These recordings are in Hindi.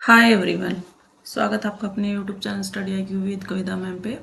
Hi everyone. स्वागत है आपका अपने YouTube channel study IQ with Kavita ma'am पे।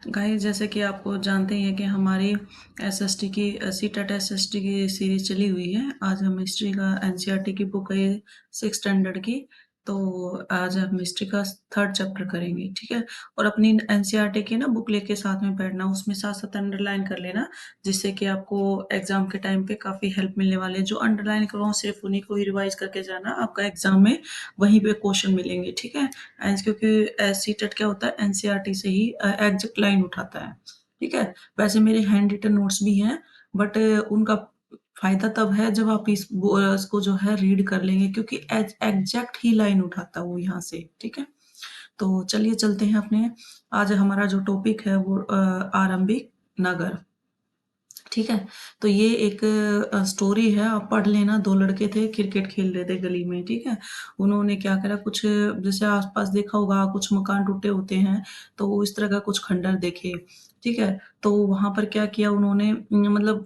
गाइस, जैसे कि आपको जानते ही हैं कि हमारी एसएसटी की सीटेट एसएसटी की सीरीज चली हुई है। आज हम हिस्ट्री का एनसीईआरटी की बुक है 6 स्टैंडर्ड की। तो आज हम हिस्ट्री का थर्ड चैप्टर करेंगे, ठीक है। और अपनी एनसीईआरटी की ना बुक लेके साथ में बैठना, उसमें साथ साथ अंडरलाइन कर लेना, जिससे कि आपको एग्जाम के टाइम पे काफ़ी हेल्प मिलने वाले हैं। जो अंडरलाइन करवाओ सिर्फ उन्हीं को ही रिवाइज करके जाना, आपका एग्जाम में वहीं पे क्वेश्चन मिलेंगे, ठीक है। क्योंकि सीटेट क्या होता है, एनसीईआरटी से ही एग्जैक्ट लाइन उठाता है, ठीक है। वैसे मेरे हैंड रिटन नोट्स भी हैं, बट उनका फायदा तब है जब आप इसको जो है रीड कर लेंगे, क्योंकि एग्जैक्ट ही लाइन उठाता है वो यहाँ से, ठीक है। तो चलिए चलते हैं अपने। आज हमारा जो टॉपिक है वो आरंभिक नगर, ठीक है। तो ये एक स्टोरी है, आप पढ़ लेना। दो लड़के थे, क्रिकेट खेल रहे थे गली में, ठीक है। उन्होंने क्या करा, कुछ जैसे आसपास देखा होगा कुछ मकान टूटे होते हैं, तो वो इस तरह का कुछ खंडर देखे, ठीक है। तो वहां पर क्या किया उन्होंने, मतलब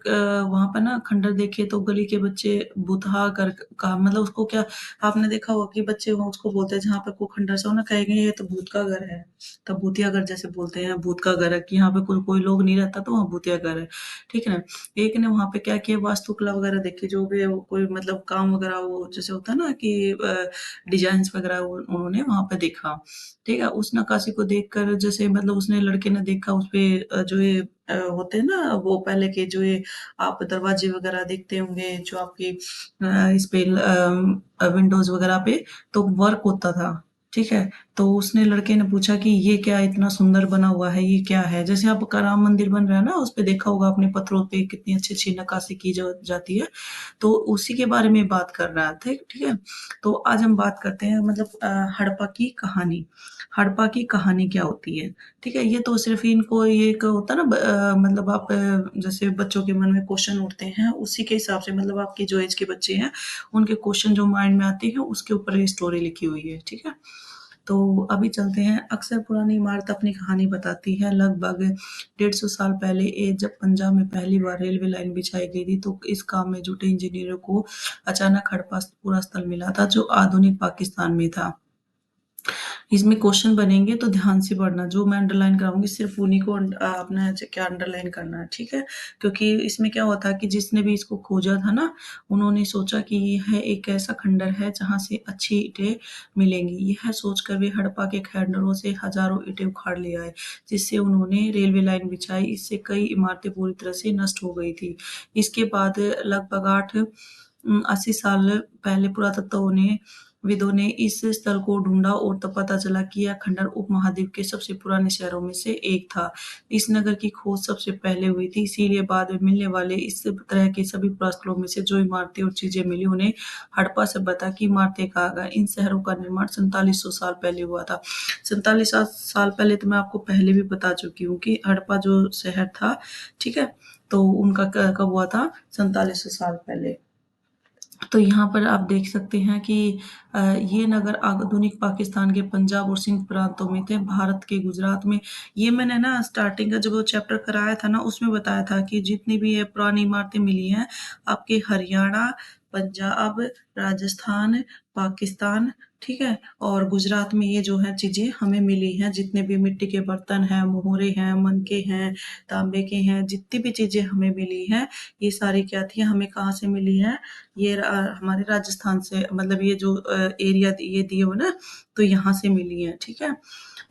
वहां पर ना खंडर देखे तो गली के बच्चे भूतहा कर का मतलब उसको क्या, आपने देखा होगा कि बच्चे वो उसको बोलते हैं जहाँ पे कोई खंडर से हो ना, कहेंगे ये तो भूत का घर है। तब भूतिया घर जैसे बोलते हैं, भूत का घर है कि यहाँ पे कोई कोई लोग नहीं रहता, तो वहाँ भूतिया घर है, ठीक है ना। एक ने वहां पे क्या किया, वास्तुकला वगैरह देखी, जो भी वो कोई मतलब काम वगैरह, वो जैसे होता है ना कि डिजाइन वगैरह उन्होंने वहां पे देखा, ठीक है। उस नक्काशी को देखकर जैसे मतलब उसने लड़के ने देखा उस पे जो ये होते हैं ना, वो पहले के जो ये आप दरवाजे वगैरह देखते होंगे, जो आपकी इस पे विंडोज वगैरह पे तो वर्क होता था, ठीक है। तो उसने लड़के ने पूछा कि ये क्या इतना सुंदर बना हुआ है, ये क्या है। जैसे आपका राम मंदिर बन रहा है ना, उस पे देखा होगा अपने पत्थरों पे कितनी अच्छी अच्छी नक्काशी की जाती है। तो उसी के बारे में बात कर रहा था, ठीक है। तो आज हम बात करते हैं मतलब हड़प्पा की कहानी। हड़प्पा की कहानी क्या होती है, ठीक है। ये तो सिर्फ इनको ये एक होता है ना, मतलब आप जैसे बच्चों के मन में क्वेश्चन उठते हैं, उसी के हिसाब से मतलब आपकी जो एज के बच्चे हैं उनके क्वेश्चन जो माइंड में आते हैं उसके ऊपर ये स्टोरी लिखी हुई है, ठीक है। तो अभी चलते हैं। अक्सर पुरानी इमारत अपनी कहानी बताती है। लगभग 150 साल पहले जब पंजाब में पहली बार रेलवे लाइन बिछाई गई थी, तो इस काम में जुटे इंजीनियरों को अचानक हड़प्पा पूरा स्थल मिला था, जो आधुनिक पाकिस्तान में था। इसमें क्वेश्चन बनेंगे तो ध्यान से पढ़ना, जो मैं अंडरलाइन कराऊंगी सिर्फ उन्हीं को अपना क्या अंडरलाइन करना है, ठीक है। क्योंकि इसमें क्या होता है कि जिसने भी इसको खोजा था ना, उन्होंने सोचा कि यह एक ऐसा खंडर है जहां से अच्छी ईंटें मिलेंगी। यह सोचकर वे हड़प्पा के खंडरों से हजारों ईंटें उखाड़ ले आए, जिससे उन्होंने रेलवे लाइन बिछाई। इससे कई इमारतें पूरी तरह से नष्ट हो गई थी। इसके बाद लगभग 80 साल पहले पुरातत्व ने विदों ने इस स्थल को ढूंढा, और तब पता चला कि यह खंडर उपमहाद्वीप के सबसे पुराने शहरों में से एक था। इस नगर की खोज सबसे पहले हुई थी, इसीलिए बाद में मिलने वाले इस तरह के सभी पुरास्थलों में से जो इमारतें और चीजें मिली, उन्हें हड़प्पा सभ्यता की इमारतें कहा गया। इन शहरों का निर्माण 4700 साल पहले हुआ था। 47 साल पहले तो मैं आपको पहले भी बता चुकी हूँ कि हड़प्पा जो शहर था, ठीक है, तो उनका कब हुआ था, 4700 साल पहले। तो यहाँ पर आप देख सकते हैं कि ये नगर आधुनिक पाकिस्तान के पंजाब और सिंध प्रांतों में थे, भारत के गुजरात में। ये मैंने ना स्टार्टिंग का जब वो चैप्टर कराया था ना, उसमें बताया था कि जितनी भी ये पुरानी इमारतें मिली हैं आपके हरियाणा, पंजाब, राजस्थान, पाकिस्तान, ठीक है, और गुजरात में ये जो है चीजें हमें मिली हैं। जितने भी मिट्टी के बर्तन हैं, मोहरे हैं, मनके हैं, तांबे के हैं, जितनी भी चीजें हमें मिली हैं, ये सारी क्या थी, हमें कहाँ से मिली है, ये हमारे राजस्थान से, मतलब ये जो एरिया ये दिए हो ना, तो यहाँ से मिली है, ठीक है।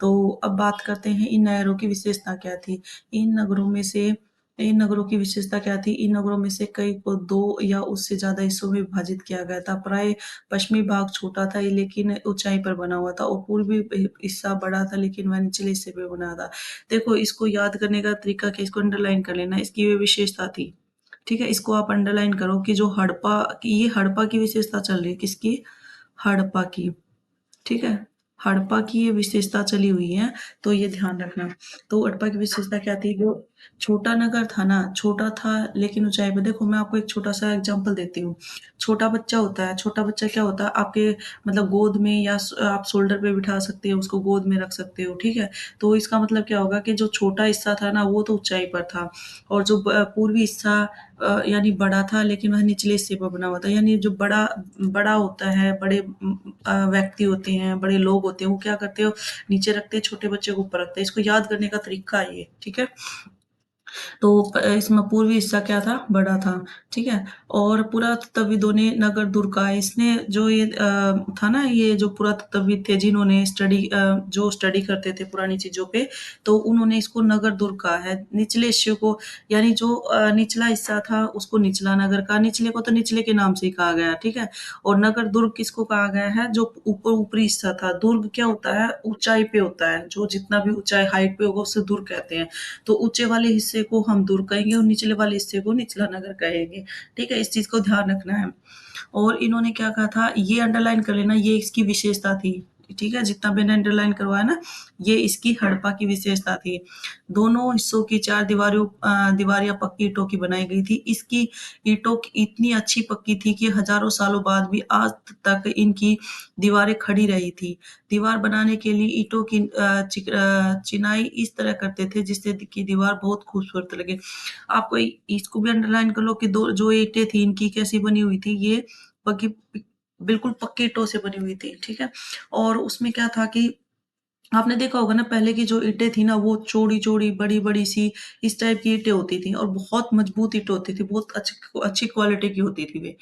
तो अब बात करते हैं इन नगरों की विशेषता क्या थी। इन नगरों में से इन नगरों की विशेषता क्या थी, इन नगरों में से कई को दो या उससे ज्यादा हिस्सों में विभाजित किया गया था। प्राय पश्चिमी भाग छोटा था लेकिन ऊंचाई पर बना हुआ था, और पूर्वी हिस्सा बड़ा था लेकिन वह निचले हिस्से पे बना था। देखो, इसको याद करने का तरीका क्या, इसको अंडरलाइन कर लेना, इसकी ये विशेषता थी, ठीक है। इसको आप अंडरलाइन करो कि जो हड़प्पा की, ये हड़प्पा की विशेषता चल रही है, किसकी, हड़प्पा की, ठीक है। हड़प्पा की ये विशेषता चली हुई है, तो ये ध्यान रखना। तो हड़प्पा की विशेषता क्या थी, जो छोटा नगर था ना, छोटा था लेकिन ऊँचाई पे देखो मैं आपको एक छोटा-सा एग्ज़ाम्पल देती हूँ। छोटा बच्चा होता है, छोटा बच्चा क्या होता है आपके मतलब गोद में या आप शोल्डर पे बिठा सकते हो, उसको गोद में रख सकते हो, ठीक है? तो इसका मतलब क्या होगा कि जो छोटा हिस्सा था ना वो तो ऊँचाई पर था और जो पूर्वी हिस्सा यानी बड़ा था लेकिन वह निचले हिस्से पर बना हुआ था। यानी जो बड़ा बड़ा होता है, बड़े व्यक्ति होते हैं, बड़े लोग होते हैं, वो क्या करते हो नीचे रखते हैं, छोटे बच्चे को ऊपर रखते हैं। इसको याद करने का तरीका है ये, ठीक है? तो इसमें पूर्वी हिस्सा क्या था? बड़ा था, ठीक है? और पुरातत्वविदों ने नगर दुर्ग का इसने जो ये था ना ये जो पुरातत्वविद थे जिन्होंने जो स्टडी करते थे पुरानी चीज़ों पे, तो उन्होंने इसको नगर दुर्ग कहा है। निचले हिस्से को यानी जो निचला हिस्सा था उसको निचला नगर कहा, निचले को तो निचले के नाम से ही कहा गया, ठीक है? और नगर दुर्ग किसको कहा गया है? जो ऊपरी हिस्सा था। दुर्ग क्या होता है? ऊँचाई पे होता है, जो जितना भी ऊँचाई हाइट पे होगा उसे दुर्ग कहते हैं। तो ऊँचे वाले हिस्से को हम दुर्ग कहेंगे और निचले वाले हिस्से को निचला नगर कहेंगे। ठीक है? इस चीज़ को ध्यान रखना है। और इन्होंने क्या कहा था, ये अंडरलाइन कर लेना, ये इसकी विशेषता थी। ठीक है? जितना मैंने अंडरलाइन करवाया ना, ये इसकी हड़प्पा की विशेषता थी। दोनों हिस्सों की दीवारियाँ पक्की ईंटों की बनाई गई थी। इसकी ईंटों की इतनी अच्छी पक्की थी कि हज़ारों सालों बाद भी आज तक इनकी दीवारें खड़ी रही थी। दीवार बनाने के लिए ईंटों की चिनाई इस तरह करते थे जिससे कि दीवार बहुत खूबसूरत लगे। आपको इसको भी अंडरलाइन कर लो कि दो जो ईंटें थी इनकी कैसी बनी हुई थी, ये पक्की बिल्कुल पक्की ईंटों से बनी हुई थी, ठीक है? और उसमें क्या था कि आपने देखा होगा ना पहले की जो ईंटें थी ना वो चौड़ी-चौड़ी, बड़ी-बड़ी सी इस टाइप की ईंटें होती थी और बहुत मजबूत ईंटें होती थी, बहुत अच्छी अच्छी क्वालिटी की होती थी वे।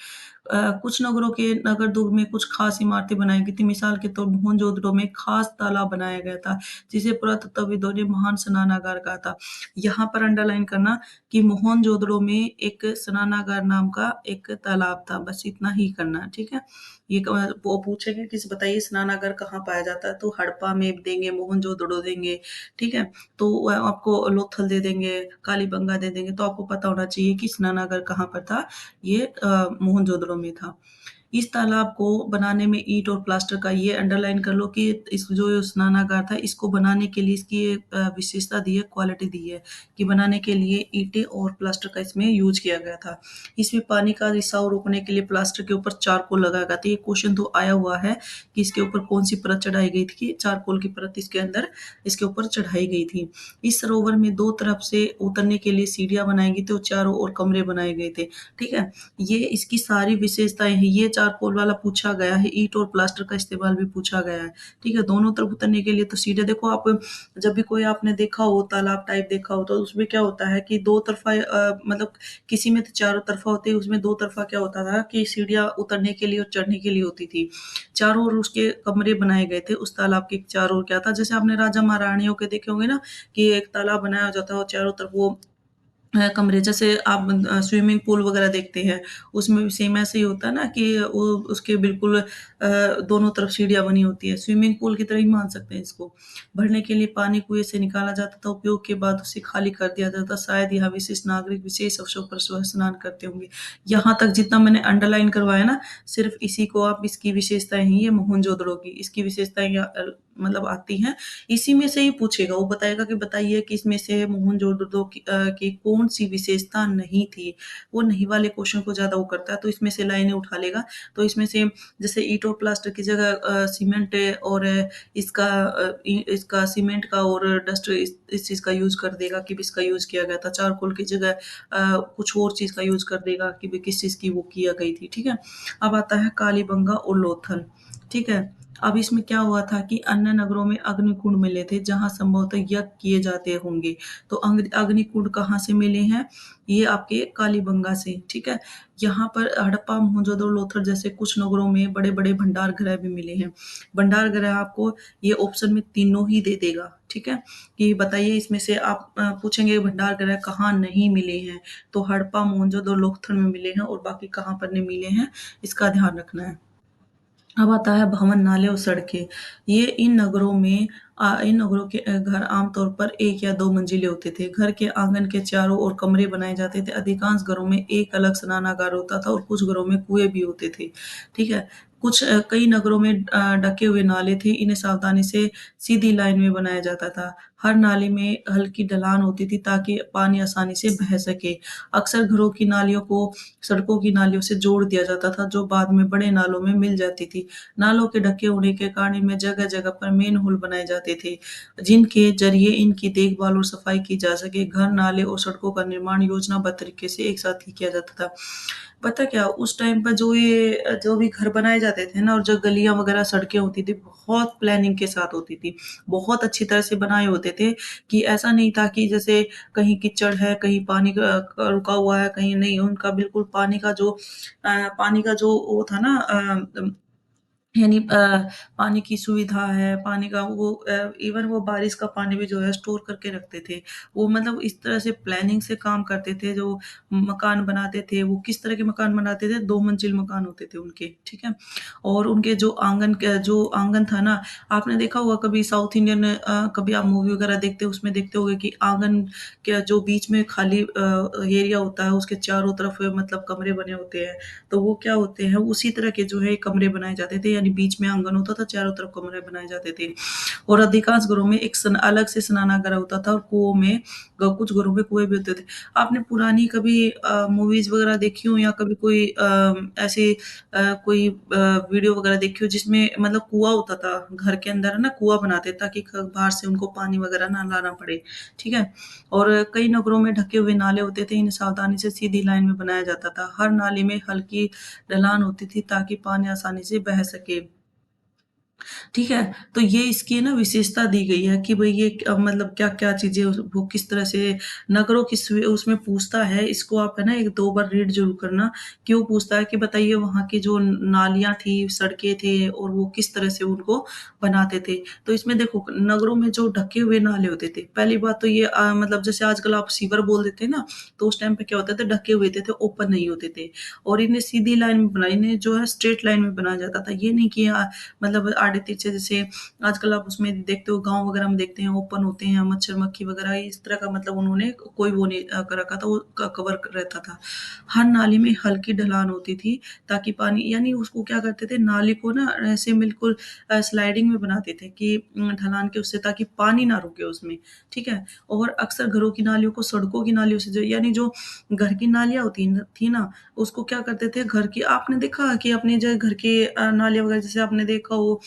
कुछ नगरों के नगर दुर्ग में कुछ खास इमारतें बनाई गई थी। मिसाल के तौर मोहनजोदड़ो में खास तालाब बनाया गया था, जिसे पुरातत्वविदों ने महान स्नानागार कहा था। यहाँ पर अंडरलाइन करना कि मोहनजोदड़ो में एक स्नानागार नाम का एक तालाब था, बस इतना ही करना, ठीक है? ये वो पूछेंगे कि बताइए स्नानागार कहाँ पाया जाता है? तो हड़प्पा में देंगे, मोहनजोदड़ो देंगे, ठीक है? तो आपको लोथल दे देंगे, कालीबंगा दे देंगे, तो आपको पता होना चाहिए कि स्नानागार कहाँ पर था, ये मोहनजोदड़ो में था। इस तालाब को बनाने में ईंट और प्लास्टर का ये अंडरलाइन कर लो कि इस जो स्नानागार था इसको बनाने के लिए इसकी एक विशेषता दी है, क्वालिटी दी है कि बनाने के लिए ईंटें और प्लास्टर का इसमें यूज़ किया गया था। इसमें पानी का रिसाव रोकने के लिए प्लास्टर के ऊपर चारकोल लगाया गया था। ये क्वेश्चन तो आया हुआ है कि इसके ऊपर कौन-सी परत चढ़ाई गई थी? चारकोल की परत इसके अंदर इसके ऊपर चढ़ाई गई थी। इस सरोवर में 2 तरफ से उतरने के लिए सीढ़ियाँ बनाई गई थी और चारों ओर कमरे बनाए गए थे। ठीक है? ये इसकी सारी विशेषताएँ हैं। ये चारकोल वाला पूछा गया है, ईंट और प्लास्टर का इस्तेमाल भी पूछा गया है। ठीक है? दोनों तरफ उतरने के लिए तो सीढ़ियाँ देखो आप जब भी कोई आपने देखा हो तालाब टाइप देखा हो तो उसमें क्या होता है कि 2 तरफ़ा मतलब किसी में तो चारों तरफ़ा होती है, उसमें 2 तरफ़ा क्या होता था कि सीढ़ियाँ उतरने के लिए और चढ़ने के लिए होती थी। चारों ओर उसके कमरे बनाए गए थे, उस तालाब के चारों ओर क्या था जैसे आपने राजा महारानियों के देखे होंगे ना कि एक तालाब बनाया जाता है और चारों तरफ वो कमरे जैसे आप स्विमिंग पूल वगैरह देखते हैं, उसमें भी सेम ऐसे ही होता है ना कि वो उसके बिल्कुल दोनों तरफ सीढ़ियाँ बनी होती है। स्विमिंग पूल की तरह ही मान सकते हैं इसको। भरने के लिए पानी कुएँ से निकाला जाता था, उपयोग के बाद उसे खाली कर दिया जाता था। शायद यहाँ विशिष्ट नागरिक विशेष अवसरों पर सुबह स्नान करते होंगे। यहाँ तक जितना मैंने अंडरलाइन करवाया ना, सिर्फ़ इसी को आप इसकी विशेषताएँ हैं ये मोहनजोदड़ो की, इसकी विशेषताएँ मतलब आती हैं। इसी में से ही पूछेगा, वो बताएगा कि बताइए कि इसमें से मोहनजोदड़ो की कौन-सी विशेषता नहीं थी? वो नहीं वाले क्वेश्चन को ज़्यादा वो करता है, तो इसमें से लाइनें उठा लेगा। तो इसमें से जैसे ईंट और प्लास्टर की जगह सीमेंट है और इसका सीमेंट का और डस्ट इस चीज़ का यूज़ कर देगा कि इसका यूज़ किया गया था। चारकोल की जगह कुछ और चीज़ का यूज़ कर देगा कि भई किस चीज़ की वो किया गई थी, ठीक है? अब आता है कालीबंगा और लोथल, ठीक है? अब इसमें क्या हुआ था कि अन्य नगरों में अग्निकुंड मिले थे, जहाँ संभवतः यज्ञ किए जाते होंगे। तो अग्निकुंड कहाँ से मिले हैं? ये आपके कालीबंगा से, ठीक है? यहाँ पर हड़प्पा, मोहनजोदड़ो, लोथल जैसे कुछ नगरों में बड़े-बड़े भंडार गृह भी मिले हैं। भंडार गृह आपको ये ऑप्शन में तीनों ही दे देगा, ठीक है? कि बताइए इसमें से आप पूछेंगे भंडार गृह कहाँ नहीं मिले हैं? तो हड़प्पा, मोहनजोदड़ो, लोथल में मिले हैं और बाकी कहाँ पर नहीं मिले हैं, इसका ध्यान रखना है। अब आता है भवन, नाले और सड़कें। ये इन नगरों के घर आमतौर पर 1 या 2 मंजिले होते थे। घर के आँगन के चारों ओर कमरे बनाए जाते थे। अधिकांश घरों में एक अलग स्नानागार होता था और कुछ घरों में कुएँ भी होते थे। ठीक है? कई नगरों में ढके हुए नाले थे। इन्हें सावधानी से सीधी लाइन में बनाया जाता था। हर नाली में हल्की ढलान होती थी ताकि पानी आसानी से बह सके। अक्सर घरों की नालियों को सड़कों की नालियों से जोड़ दिया जाता था, जो बाद में बड़े नालों में मिल जाती थी। नालों के ढके होने के कारण इनमें जगह-जगह पर मेनहोल बनाए जाते थे, जिनके जरिए इनकी देखभाल और सफाई की जा सके। घर, नाले और सड़कों का निर्माण योजनाबद्ध तरीके से एक साथ ही किया जाता था। पता क्या, उस टाइम पर जो भी घर बनाए जाते थे ना, और जो गलियाँ वगैरह सड़कें होती थी, बहुत प्लानिंग के साथ होती थी। बहुत अच्छी तरह से बनाए होते थे कि ऐसा नहीं था कि जैसे कहीं कीचड़ है, कहीं पानी रुका हुआ है, कहीं नहीं। उनका बिल्कुल पानी का जो वो था ना, यानी पानी की सुविधा है, पानी का वो इवन वो बारिश का पानी भी जो है स्टोर करके रखते थे। वो मतलब इस तरह से प्लानिंग से काम करते थे, जो मकान बनाते थे, वो किस तरह के मकान बनाते थे, 2 मंजिल मकान होते थे उनके, ठीक है? और उनके जो आँगन था ना, आपने देखा होगा कभी साउथ इंडियन कभी आप मूवी वगैरह देखते हो, उसमें देखते होंगे कि आँगन के जो बीच में खाली एरिया होता है, उसके चारों तरफ मतलब कमरे बने होते हैं। तो वो क्या होते हैं, उसी तरह के जो है कमरे बनाए जाते थे, यानी बीच में आंगन होता था, चारों तरफ कमरे बनाए जाते थे। और अधिकांश घरों में एक अलग से स्नानागार होता था, और कुओं में कुछ घरों में कुएं भी होते थे। आपने पुरानी कभी मूवीज वगैरह देखी हो, या कभी कोई ऐसी कोई वीडियो वगैरह देखी हो जिसमें मतलब कुआं होता था घर के अंदर, है ना, कुआं बनाते ताकि बाहर से उनको पानी वगैरह ना लाना पड़े, ठीक है? और कई नगरों में ढके हुए नाले होते थे, इन्हें सावधानी से सीधी लाइन में बनाया जाता था। हर नाली में हल्की ढलान होती थी ताकि पानी आसानी से बह सके। ठीक है? तो ये इसकी ना विशेषता दी गई है कि भई ये मतलब क्या-क्या चीज़ें वो किस तरह से नगरों की उसमें पूछता है, इसको आप है ना 1-2 बार रीड ज़रूर करना। क्यों पूछता है कि बताइए वहाँ की जो नालियाँ थी, सड़कें थे, और वो किस तरह से उनको बनाते थे। तो इसमें देखो, नगरों में जो ढके हुए नाले होते थे, पहली बात तो ये मतलब जैसे आजकल आप सीवर बोल देते हैं ना, तो उस टाइम पे क्या होते थे, ढके हुए थे, ओपन नहीं होते थे। और इन्हें सीधी लाइन में इन्हें जो है स्ट्रेट लाइन में बनाया जाता था। ये नहीं कि मतलब आड़े-तिरछे, जैसे आजकल आप उसमें देखते हो, गाँव वगैरह में देखते हैं ओपन होते हैं, मच्छर-मक्खी वगैरह इस तरह का मतलब उन्होंने कोई वो नहीं कर रखा था, वो कवर रहता था। हर नाली में हल्की ढलान होती थी ताकि पानी, यानी उसको क्या करते थे, नाली को ना ऐसे बिल्कुल स्लाइडिंग में बनाते थे कि ढलान के उससे, ताकि पानी ना रुके उसमें, ठीक है? और अक्सर घरों की नालियों को सड़कों की नालियों से जो, यानी जो घर की नालियाँ होती थी ना, उसको क्या करते थे, घर की आपने देखा कि अपने जो घर की नालियाँ वगैरह, जैसे आपने देखा हो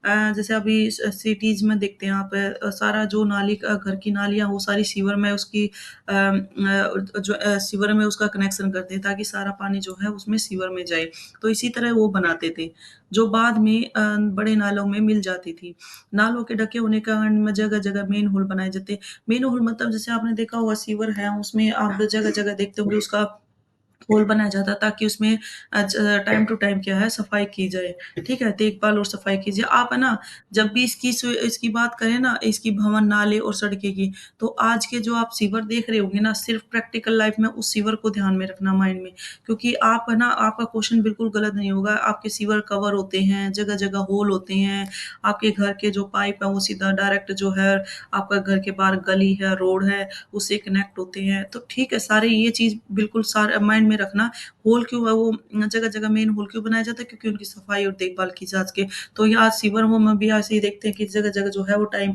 जैसे अभी सिटीज़ में देखते हैं आप, सारा जो नाली का घर की नालियाँ, वो सारी सीवर में उसकी सीवर में उसका कनेक्शन करते हैं ताकि सारा पानी जो है उसमें सीवर में जाए। तो इसी तरह वो बनाते थे, जो बाद में बड़े नालों में मिल जाती थी। नालों के ढके होने के कारण में जगह-जगह मेन होल बनाए जाते। मेन होल मतलब जैसे आपने देखा होगा सीवर है, उसमें आप जगह-जगह देखते होंगे उसका होल बनाया जाता है ताकि उसमें टाइम टू टाइम क्या है, सफाई की जाए, ठीक है? देखभाल और सफाई कीजिए। आप है ना, जब भी इसकी बात करें ना, इसकी भवन, नाले और सड़कें की, तो आज के जो आप सीवर देख रहे होंगे ना, सिर्फ़ प्रैक्टिकल लाइफ़ में उस सीवर को ध्यान में रखना माइंड में। क्योंकि आप है ना, आपका क्वेश्चन बिल्कुल गलत नहीं होगा। आपके सीवर कवर होते हैं, जगह-जगह होल होते हैं। आपके घर के जो पाइप है वो सीधा डायरेक्ट जो है, आपका घर के बाहर गली है, रोड है, उससे कनेक्ट होते हैं। तो ठीक है, सारे ये चीज़ बिल्कुल सारा माइंड में रखना। होल क्यों है वो, जगह-जगह मेन होल क्यों बनाया जाता है? क्योंकि उनकी सफाई और देखभाल की जा सके। तो यहाँ सीवरों में भी ऐसे ही देखते हैं कि जगह-जगह जो है वो टाइम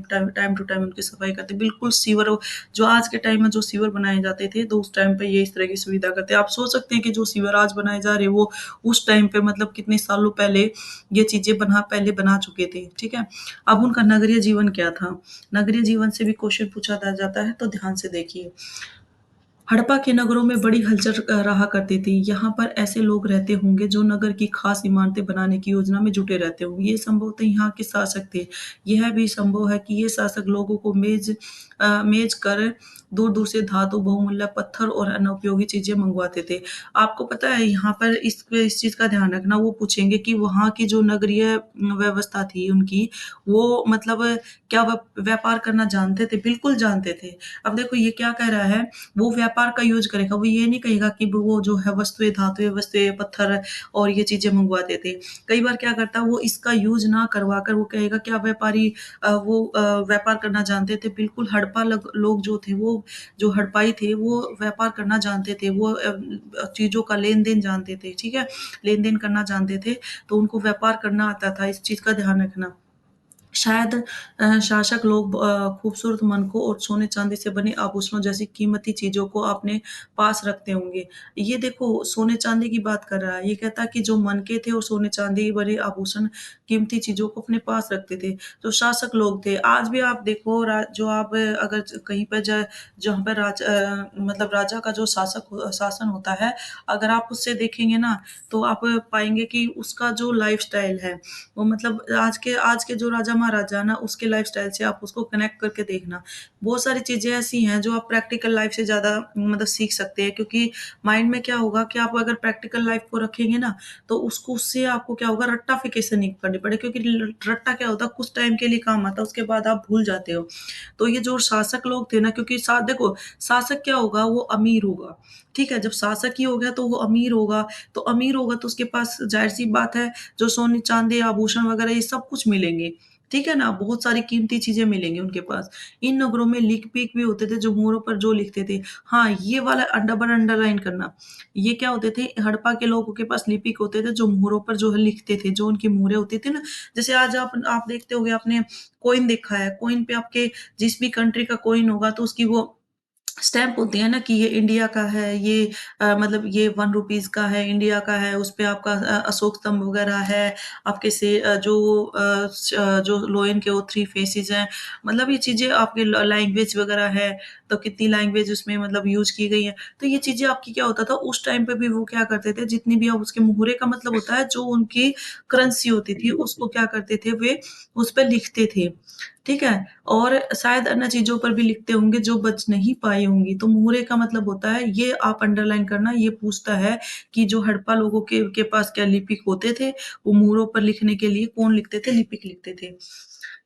टू टाइम उनकी सफाई करते हैं। बिल्कुल सीवर जो आज के टाइम में जो सीवर बनाए जाते थे, तो उस टाइम पे ये इस तरह की सुविधा करते हैं। आप सोच सकते हैं कि जो सीवर आज बनाए जा रहे हैं, वो उस टाइम पे मतलब कितने सालों पहले ये चीज़ें पहले बना चुके थे, ठीक है? अब उनका नगरीय जीवन क्या था? नगरीय जीवन से भी क्वेश्चन पूछा जाता है, तो ध्यान से देखिए। हड़प्पा के नगरों में बड़ी हलचल रहा करती थी। यहाँ पर ऐसे लोग रहते होंगे जो नगर की खास इमारतें बनाने की योजना में जुटे रहते होंगे। ये संभवतः यहाँ के शासक थे। यह भी संभव है कि ये शासक लोगों को मेज कर दूर-दूर से धातु, बहुमूल्य पत्थर और अन्य उपयोगी चीज़ें मंगवाते थे। आपको पता है, यहाँ पर इस चीज़ का ध्यान रखना, वो पूछेंगे कि वहाँ की जो नगरीय व्यवस्था थी उनकी, वो मतलब क्या व्यापार करना जानते थे? बिल्कुल जानते थे। अब देखो ये क्या कह रहा है, वो व्यापार का यूज़ करेगा, वो ये नहीं कहेगा कि वो जो है वस्तुएँ, धातुएँ वस्तुएँ, पत्थर और ये चीज़ें मँगवाते थे। कई बार क्या करता है, वो इसका यूज़ ना करवा कर वो कहेगा, क्या व्यापारी व्यापार करना जानते थे? बिल्कुल, हड़प्पा लोग जो थे, वो जो हड़प्पाई थे, वो व्यापार करना जानते थे। वो चीज़ों का लेन-देन जानते थे, ठीक है? लेन-देन करना जानते थे, तो उनको व्यापार करना आता था, इस चीज़ का ध्यान रखना। शायद शासक लोग खूबसूरत मनकों और सोने-चांदी से बने आभूषणों जैसी कीमती चीज़ों को अपने पास रखते होंगे। ये देखो सोने-चांदी की बात कर रहा है, ये कहता है कि जो मनके थे और सोने-चांदी के बने आभूषण कीमती चीज़ों को अपने पास रखते थे, जो शासक लोग थे। आज भी आप देखो जो आप अगर कहीं पे जहाँ पे मतलब राजा का जो शासन होता है, अगर आप उससे देखेंगे ना, तो आप पाएँगे कि उसका जो लाइफ़स्टाइल है वो मतलब आज के जो राजा महाराजा है ना, उसके लाइफ़स्टाइल से आप उसको कनेक्ट करके देखना। बहुत सारी चीज़ें ऐसी हैं जो आप प्रैक्टिकल लाइफ़ से ज़्यादा मतलब सीख सकते हैं क्योंकि माइंड में क्या होगा कि आप अगर प्रैक्टिकल लाइफ़ को रखेंगे ना, तो उससे आपको क्या होगा रट्टाफिकेशन नहीं करनी पड़े क्योंकि ल रट्टा क्या होता है कुछ टाइम के लिए काम आता है, उसके बाद आप भूल जाते हो। तो ये जो शासक लोग थे ना क्योंकि देखो शासक क्या होगा वो अमीर होगा, ठीक है? जब शासक ही हो गया तो वो अमीर होगा तो उसके पास ज़ाहिर-सी बात है जो सोने-चांदी, आभूषण वगैरह ये सब कुछ मिलेंगे, ठीक है ना? बहुत सारी कीमती चीज़ें मिलेंगी उनके पास। इन नगरों में लिख-पीख भी होते थे जो मोहरों पर जो लिखते थे। हाँ, ये वाला डबल अंडरलाइन करना। ये क्या होते थे हड़प्पा के लोगों के पास लिपिक होते थे जो मोहरों पर जो है लिखते थे, जो उनकी मोहरें होती थी ना, जैसे आज आप देखते होंगे आपने कॉइन देखा है, कॉइन पे आपके जिस भी कंट्री का कॉइन होगा तो उसकी वो स्टैम्प होती है ना कि ये इंडिया का है, ये मतलब ये ₹1 का है, इंडिया का है, उसपे आपका अशोक स्तंभ वगैरह है, आपके जो लोयन के वो 3 फेसेस हैं, मतलब ये चीज़ें आपकी लैंग्वेज वगैरह है, तो कितनी लैंग्वेज उसमें मतलब यूज़ की गई है। तो ये चीज़ें आपकी क्या होता था उस टाइम पे भी वो क्या करते थे, जितनी भी अब उसके मुहरे का मतलब होता है जो उनकी करेंसी होती थी, उसको क्या करते थे वे उस पे लिखते थे, ठीक है? और शायद अन्य चीज़ों पर भी लिखते होंगे जो बच नहीं पाई होंगी। तो मुहरे का मतलब होता है ये आप अंडरलाइन करना ये पूछता है कि जो हड़प्पा लोगों के पास क्या लिपिक होते थे, वो मुहरों पर लिखने के लिए कौन लिखते थे? लिपिक लिखते थे।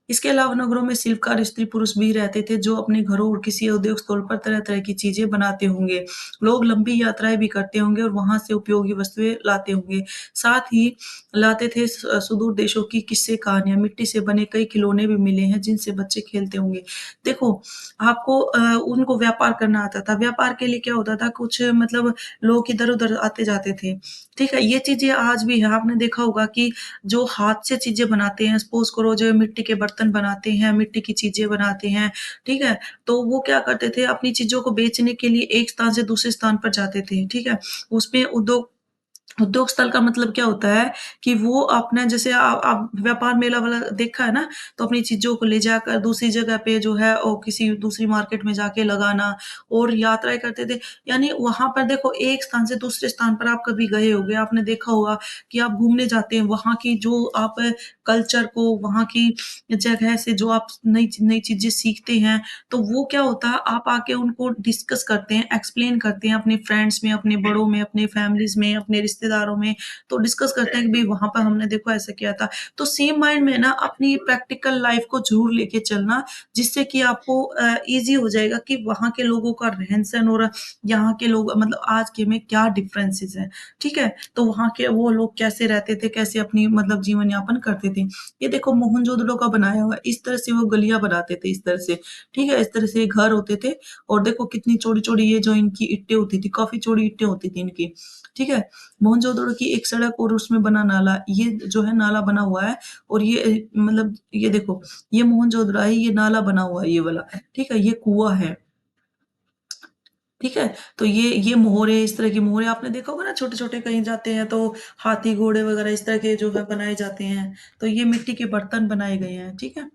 इसके अलावा नगरों में शिल्पकार स्त्री-पुरुष भी रहते थे जो अपने घरों और किसी उद्योग स्थल पर तरह-तरह की चीज़ें बनाते होंगे। लोग लंबी यात्राएँ भी करते होंगे और वहाँ से उपयोगी वस्तुएँ लाते होंगे। साथ ही लाते थे सुदूर देशों की किस्से कहानियाँ, मिट्टी से बने कई खिलौने भी मिले हैं जिनसे बच्चे खेलते होंगे। देखो, आपको उनको व्यापार करना आता था। व्यापार के लिए क्या होता था कुछ मतलब लोग इधर-उधर आते-जाते थे। ठीक है? ये चीज़ें आज भी हैं। आपने देखा होगा कि जो हाथ से चीज़ें बनाते हैं, सपोज़ करो जो मिट्टी के बर्तन बनाते हैं, मिट्टी की चीज़ें बनाते हैं, ठीक है? तो वो क्या करते थे अपनी चीज़ों को बेचने के लिए एक स्थान से दूसरे स्थान पर जाते थे, ठीक है? उसमें उद्योग स्थल का मतलब क्या होता है कि वो अपना जैसे आप व्यापार मेला वाला देखा है ना, तो अपनी चीज़ों को ले जाकर दूसरी जगह पे जो है किसी दूसरी मार्केट में जाके लगाना और यात्राएँ करते थे। यानी वहाँ पर देखो एक स्थान से दूसरे स्थान पर आप कभी गए होंगे, आपने देखा होगा कि आप घूमने जाते हैं, वहाँ की जो आप कल्चर को, वहाँ की जगह से जो आप नई चीज़ें सीखते हैं, तो वो क्या होता है आप आके उनको डिस्कस करते हैं, एक्सप्लेन करते हैं अपने फ्रेंड्स में, अपने बड़ों में, अपने फैमिलीज़ में, अपने रिश्तेदारों में, तो डिस्कस करते हैं कि भई वहाँ पर हमने देखो ऐसा किया था। तो सेम माइंड में ना अपनी प्रैक्टिकल लाइफ़ को ज़रूर लेके चलना, जिससे कि आपको ईज़ी हो जाएगा कि वहाँ के लोगों का रहन-सहन और यहाँ के लोग मतलब आज के में क्या डिफरेंसेस हैं, ठीक है? तो वहाँ के वो लोग कैसे रहते थे, कैसे अपनी मतलब जीवन यापन करते थे। ये देखो मोहनजोदड़ो का बनाया हुआ है, इस तरह से वो गलियाँ बनाते थे इस तरह से, ठीक है? इस तरह से घर होते थे और देखो कितनी चौड़ी-चौड़ी ये जो इनकी ईंटें होती थी, काफ़ी चौड़ी ईंटें होती थी इनकी, ठीक है? मोहनजोदड़ो की एक सड़क और उसमें बना नाला, ये जो है नाला बना हुआ है और ये मतलब ये देखो, ये मोहनजोदड़ो है, ये नाला बना हुआ है ये वाला, ठीक है? ये कुआँ है। ठीक है? तो ये मोहरे इस तरह की मोहरे आपने देखा होगा ना छोटे-छोटे कहीं जाते हैं तो हाथी, घोड़े वगैरह इस तरह के जो है बनाए जाते हैं। तो ये मिट्टी के बर्तन बनाए गए हैं, ठीक है?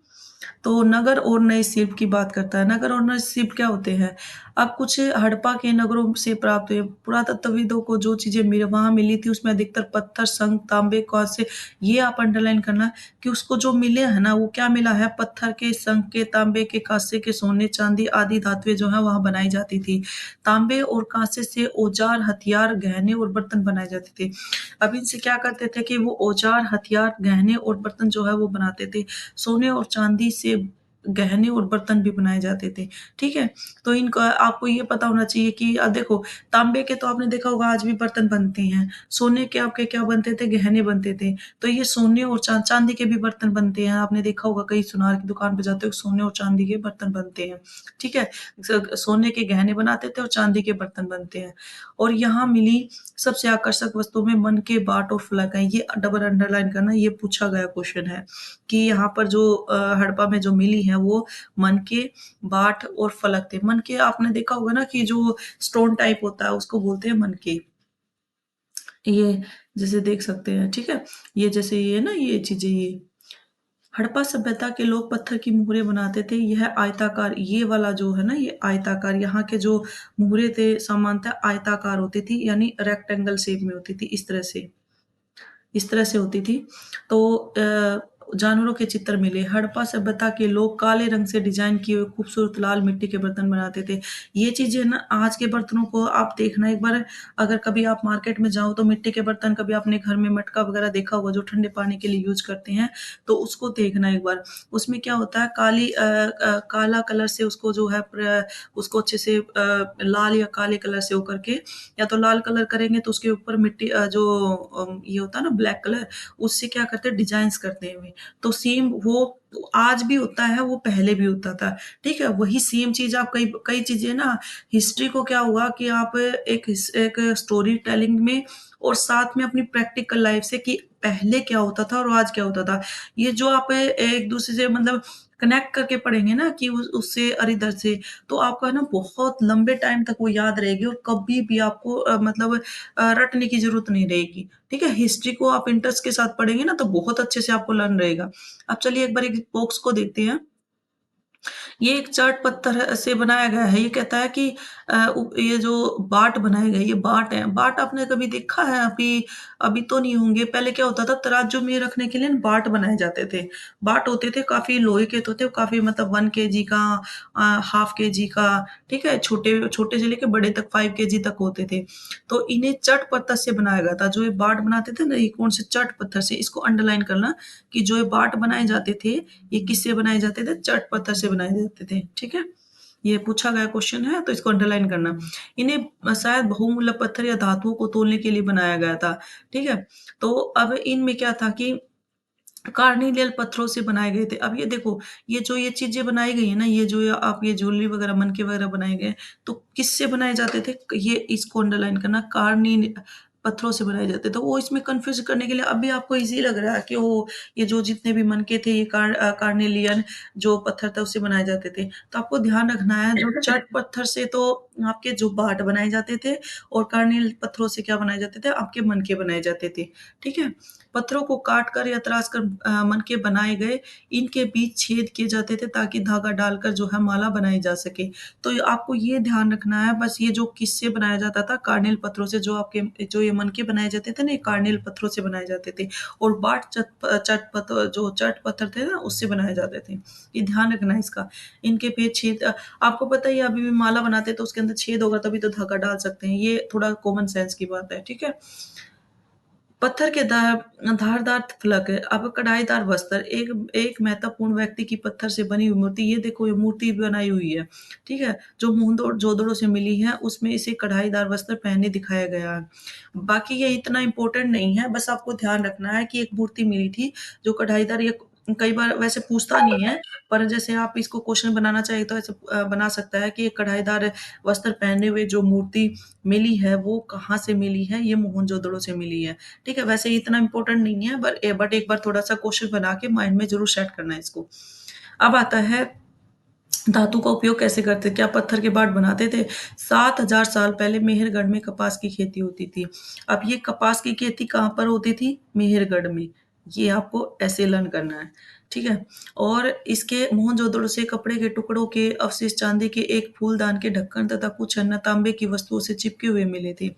तो नगर और नए शिल्प की बात करता है। नगर और नए शिल्प क्या होते हैं? अब कुछ हड़प्पा के नगरों से प्राप्त हुए पुरातत्वविदों को जो चीज़ें वहाँ मिली थी उसमें अधिकतर पत्थर, शंख, तांबे, काँसे ये आप अंडरलाइन करना कि उसको जो मिले हैं ना वो क्या मिला है पत्थर के, शंख के, तांबे के, काँसे के, सोने, चाँदी आदि धातुएँ जो हैं वहाँ बनाई जाती थी। तांबे और काँसे से औजार, हथियार, गहने और बर्तन बनाए जाते थे। अब इनसे क्या करते थे कि वो औजार, हथियार, गहने और बर्तन जो है वो बनाते थे। सोने और चाँदी से गहने और बर्तन भी बनाए जाते थे, ठीक है? तो इनका आपको ये पता होना चाहिए कि देखो तांबे के तो आपने देखा होगा आज भी बर्तन बनते हैं, सोने के आपके क्या बनते थे? गहने बनते थे। तो ये सोने और चांदी के भी बर्तन बनते हैं, आपने देखा होगा कहीं सुनार की दुकान पे जाते हो सोने और चांदी के बर्तन बनते हैं, ठीक है? सोने के गहने बनाते थे और चांदी के बर्तन बनते हैं। और यहाँ मिली सबसे आकर्षक वस्तु में मन के बाट और फलक हैं, ये डबल अंडरलाइन करना, ये पूछा गया क्वेश्चन है कि यहाँ पर जो हड़प्पा में जो मिली है वो मन के बाट और फलक थे। मन के आपने देखा होगा ना कि जो स्टोन टाइप होता है उसको बोलते हैं मन के। ये जैसे देख सकते हैं, ठीक है? ये जैसे ये है ना ये चीजें ये हड़प्पा सभ्यता के लोग पत्थर की मुहरें बनाते थे। यह आयताकार ये वाला जो है ना ये आयताकार यहाँ के जो मुहरें थे सामान्यतः आयताकार होती थी यानी रेक्टेंगल शेप में होती थी इस तरह से होती थी। तो जानवरों के चित्र मिले। हड़प्पा सभ्यता के लोग काले रंग से डिजाइन किए हुए खूबसूरत लाल मिट्टी के बर्तन बनाते थे। ये चीजें ना आज के बर्तनों को आप देखना एक बार, अगर कभी आप मार्केट में जाओ तो मिट्टी के बर्तन कभी आपने घर में मटका वगैरह देखा होगा जो ठंडे पानी के लिए यूज करते हैं, तो उसको देखना एक बार। उसमें क्या होता है काला कलर से उसको जो है उसको अच्छे से लाल या काले कलर से होकर के, या तो लाल कलर करेंगे तो उसके ऊपर मिट्टी जो ये होता है ना ब्लैक कलर, उससे क्या करते हैं डिजाइन्स करते हैं। तो सेम वो आज भी होता है, वो पहले भी होता था, ठीक है? वही सेम चीज़ आप कई कई चीज़ें ना हिस्ट्री को क्या हुआ कि आप एक स्टोरी टेलिंग में और साथ में अपनी प्रैक्टिकल लाइफ से कि पहले क्या होता था और आज क्या होता था। ये जो आप एक-दूसरे से मतलब कनेक्ट करके पढ़ेंगे ना कि उससे और इधर से, तो आपका ना बहुत लंबे टाइम तक वो याद रहेगी और कभी भी आपको मतलब रटने की ज़रूरत नहीं रहेगी। ठीक है? हिस्ट्री को आप इंटरेस्ट के साथ पढ़ेंगे ना तो बहुत अच्छे से आपको लर्न रहेगा। अब चलिए एक बार एक बॉक्स को देखते हैं। ये एक चार्ट पत्थर से बनाया गया है। ये कहता है कि ये जो बाट बनाए गए, ये बाट हैं। बाट आपने कभी देखा है? अभी अभी तो नहीं होंगे। पहले क्या होता था तराजू में रखने के लिए ना बाट बनाए जाते थे। बाट होते थे काफ़ी लोहे के तो थे, काफ़ी मतलब 1 केजी का हाफ केजी का, ठीक है? छोटे छोटे से लेके बड़े तक 5 केजी तक होते थे। तो इन्हें चार्ट पत्थर से बनाया गया था। जो ये बाट बनाते थे ना, ये कौन से चार्ट पत्थर से, इसको अंडरलाइन करना कि जो ये बाट बनाए जाते थे, ये किससे बनाए जाते थे? चार्ट पत्थर से बनाए जाते थे, ठीक है? ये पूछा गया क्वेश्चन है तो इसको अंडरलाइन करना। इन्हें शायद बहुमूल्य पत्थर या धातुओं को तोलने के लिए बनाया गया था, ठीक है? तो अब इनमें क्या था कि कार्नियल पत्थरों से बनाए गए थे। अब ये देखो, ये चीज़ें बनाई गई हैं ना, ये जो आप ये ज्वेलरी वगैरह, मनके वगैरह बनाए गए हैं, तो किससे बनाए जाते थे? ये इसको अंडरलाइन करना, कार्नि पत्थरों से बनाए जाते थे। तो वो इसमें कन्फ्यूज़ करने के लिए अभी आपको ईज़ी लग रहा है कि ये जो जितने भी मनके थे ये कार्नेलियन जो पत्थर था उससे बनाए जाते थे। तो आपको ध्यान रखना है जो चट पत्थर से तो आपके जो बाट बनाए जाते थे और कार्नियल पत्थरों से क्या बनाए जाते थे? आपके मनके बनाए जाते थे, ठीक है? पत्थरों को काट कर या तराश कर मनके बनाए गए, इनके बीच छेद किए जाते थे ताकि धागा डालकर जो है माला बनाई जा सके। तो आपको ये ध्यान रखना है बस, ये जो किससे बनाया जाता था? कार्नियल पत्थरों से। जो ये मनके बनाए जाते थे ना, ये कार्नियल पत्थरों से बनाए जाते थे और बाट चट पत्थर थे ना, उससे बनाए जाते थे। ये ध्यान रखना है इसका। इनके पे छेद आपको पता ही है अभी भी माला बनाते हैं तो उसके अंदर छेद होगा तभी तो धागा डाल सकते हैं। ये थोड़ा कॉमन सेंस की बात है, ठीक है? पत्थर के धारदार फलक है। अब कढ़ाईदार वस्त्र, एक एक महत्वपूर्ण व्यक्ति की पत्थर से बनी हुई मूर्ति, ये देखो ये मूर्ति बनाई हुई है, ठीक है? जो मूंदोड़ जोदड़ों से मिली है, उसमें इसे कढ़ाईदार वस्त्र पहने दिखाया गया है। बाकी ये इतना इम्पोर्टेंट नहीं है, बस आपको ध्यान रखना है कि एक मूर्ति मिली थी जो कढ़ाईदार, ये कई बार वैसे पूछता नहीं है, पर जैसे आप इसको क्वेश्चन बनाना चाहे तो ऐसे बना सकता है कि एक कढ़ाईदार वस्त्र पहने हुए जो मूर्ति मिली है, वो कहाँ से मिली है? ये मोहनजोदड़ो से मिली है। ठीक है, वैसे इतना इम्पोर्टेंट नहीं है बट एक बार थोड़ा-सा क्वेश्चन बना के माइंड में ज़रूर सेट करना है इसको। अब आता है धातु का उपयोग कैसे करते? क्या पत्थर के बाट बनाते थे? 7000 साल पहले मेहरगढ़ में कपास की खेती होती थी। अब ये कपास की खेती कहाँ पर होती थी? मेहरगढ़ में। ये आपको ऐसे लर्न करना है, ठीक है? और इसके मोहनजोदड़ो से कपड़े के टुकड़ों के अवशेष चांदी के एक फूलदान के ढक्कन तथा कुछ अन्य तांबे की वस्तुओं से चिपके हुए मिले थे।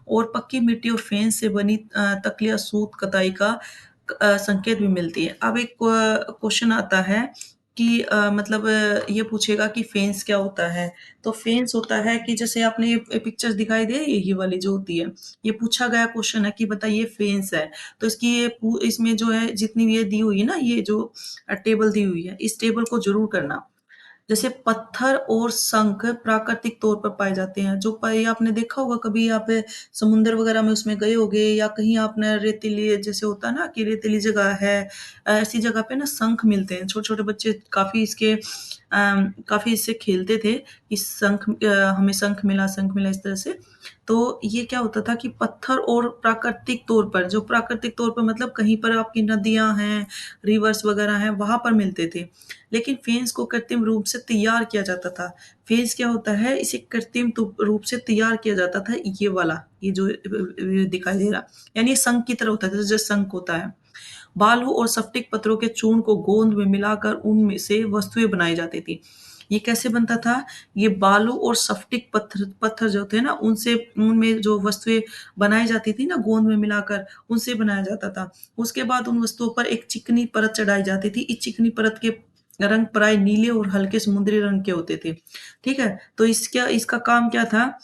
और पक्की मिट्टी और फेन से बनी तकलिया सूत कताई का संकेत भी मिलती है। अब एक क्वेश्चन आता है कि मतलब ये पूछेगा कि फेन्स क्या होता है? तो फेन्स होता है कि जैसे आपने ये पिक्चर्स दिखाई दे रही है ये वाली जो होती है, ये पूछा गया क्वेश्चन है कि बताइए फेन्स है। तो इसकी ये इसमें जो है जितनी भी ये दी हुई है ना, ये जो टेबल दी हुई है, इस टेबल को ज़रूर करना। जैसे पत्थर और शंख प्राकृतिक तौर पर पाए जाते हैं। जो ये आपने देखा होगा कभी आप समुद्र वगैरह में उसमें गए होंगे या कहीं आपने रेतीली जैसे होता है ना कि रेतीली जगह है, ऐसी जगह पे ना शंख मिलते हैं। छोटे-छोटे बच्चे काफ़ी इससे खेलते थे कि शंख मिला इस तरह से। तो ये क्या होता था कि पत्थर और प्राकृतिक तौर पर जो प्राकृतिक तौर पर मतलब कहीं पर आपकी नदियाँ हैं, रिवर्स वगैरह हैं, वहाँ पर मिलते थे। लेकिन फेन्स को कृत्रिम रूप से तैयार किया जाता था। फेन्स क्या होता है, इसे कृत्रिम रूप से तैयार किया जाता था ये वाला, ये जो दिखाई दे रहा, यानी शंख की तरह होता है, जैसे शंख होता है। बालू और स्फटिक पत्थरों के चूर्ण को गोंद में मिलाकर उनमें से वस्तुएँ बनाई जाती थी। ये कैसे बनता था? ये बालू और स्फटिक पत्थर पत्थर जो थे ना, उनसे उनमें जो वस्तुएँ बनाई जाती थी ना गोंद में मिलाकर, उनसे बनाया जाता था। उसके बाद उन वस्तुओं पर एक चिकनी परत चढ़ाई जाती थी। इस चिकनी परत के रंग प्राय नीले और हल्के समुद्री रंग के होते थे। ठीक है? तो इसका काम क्या था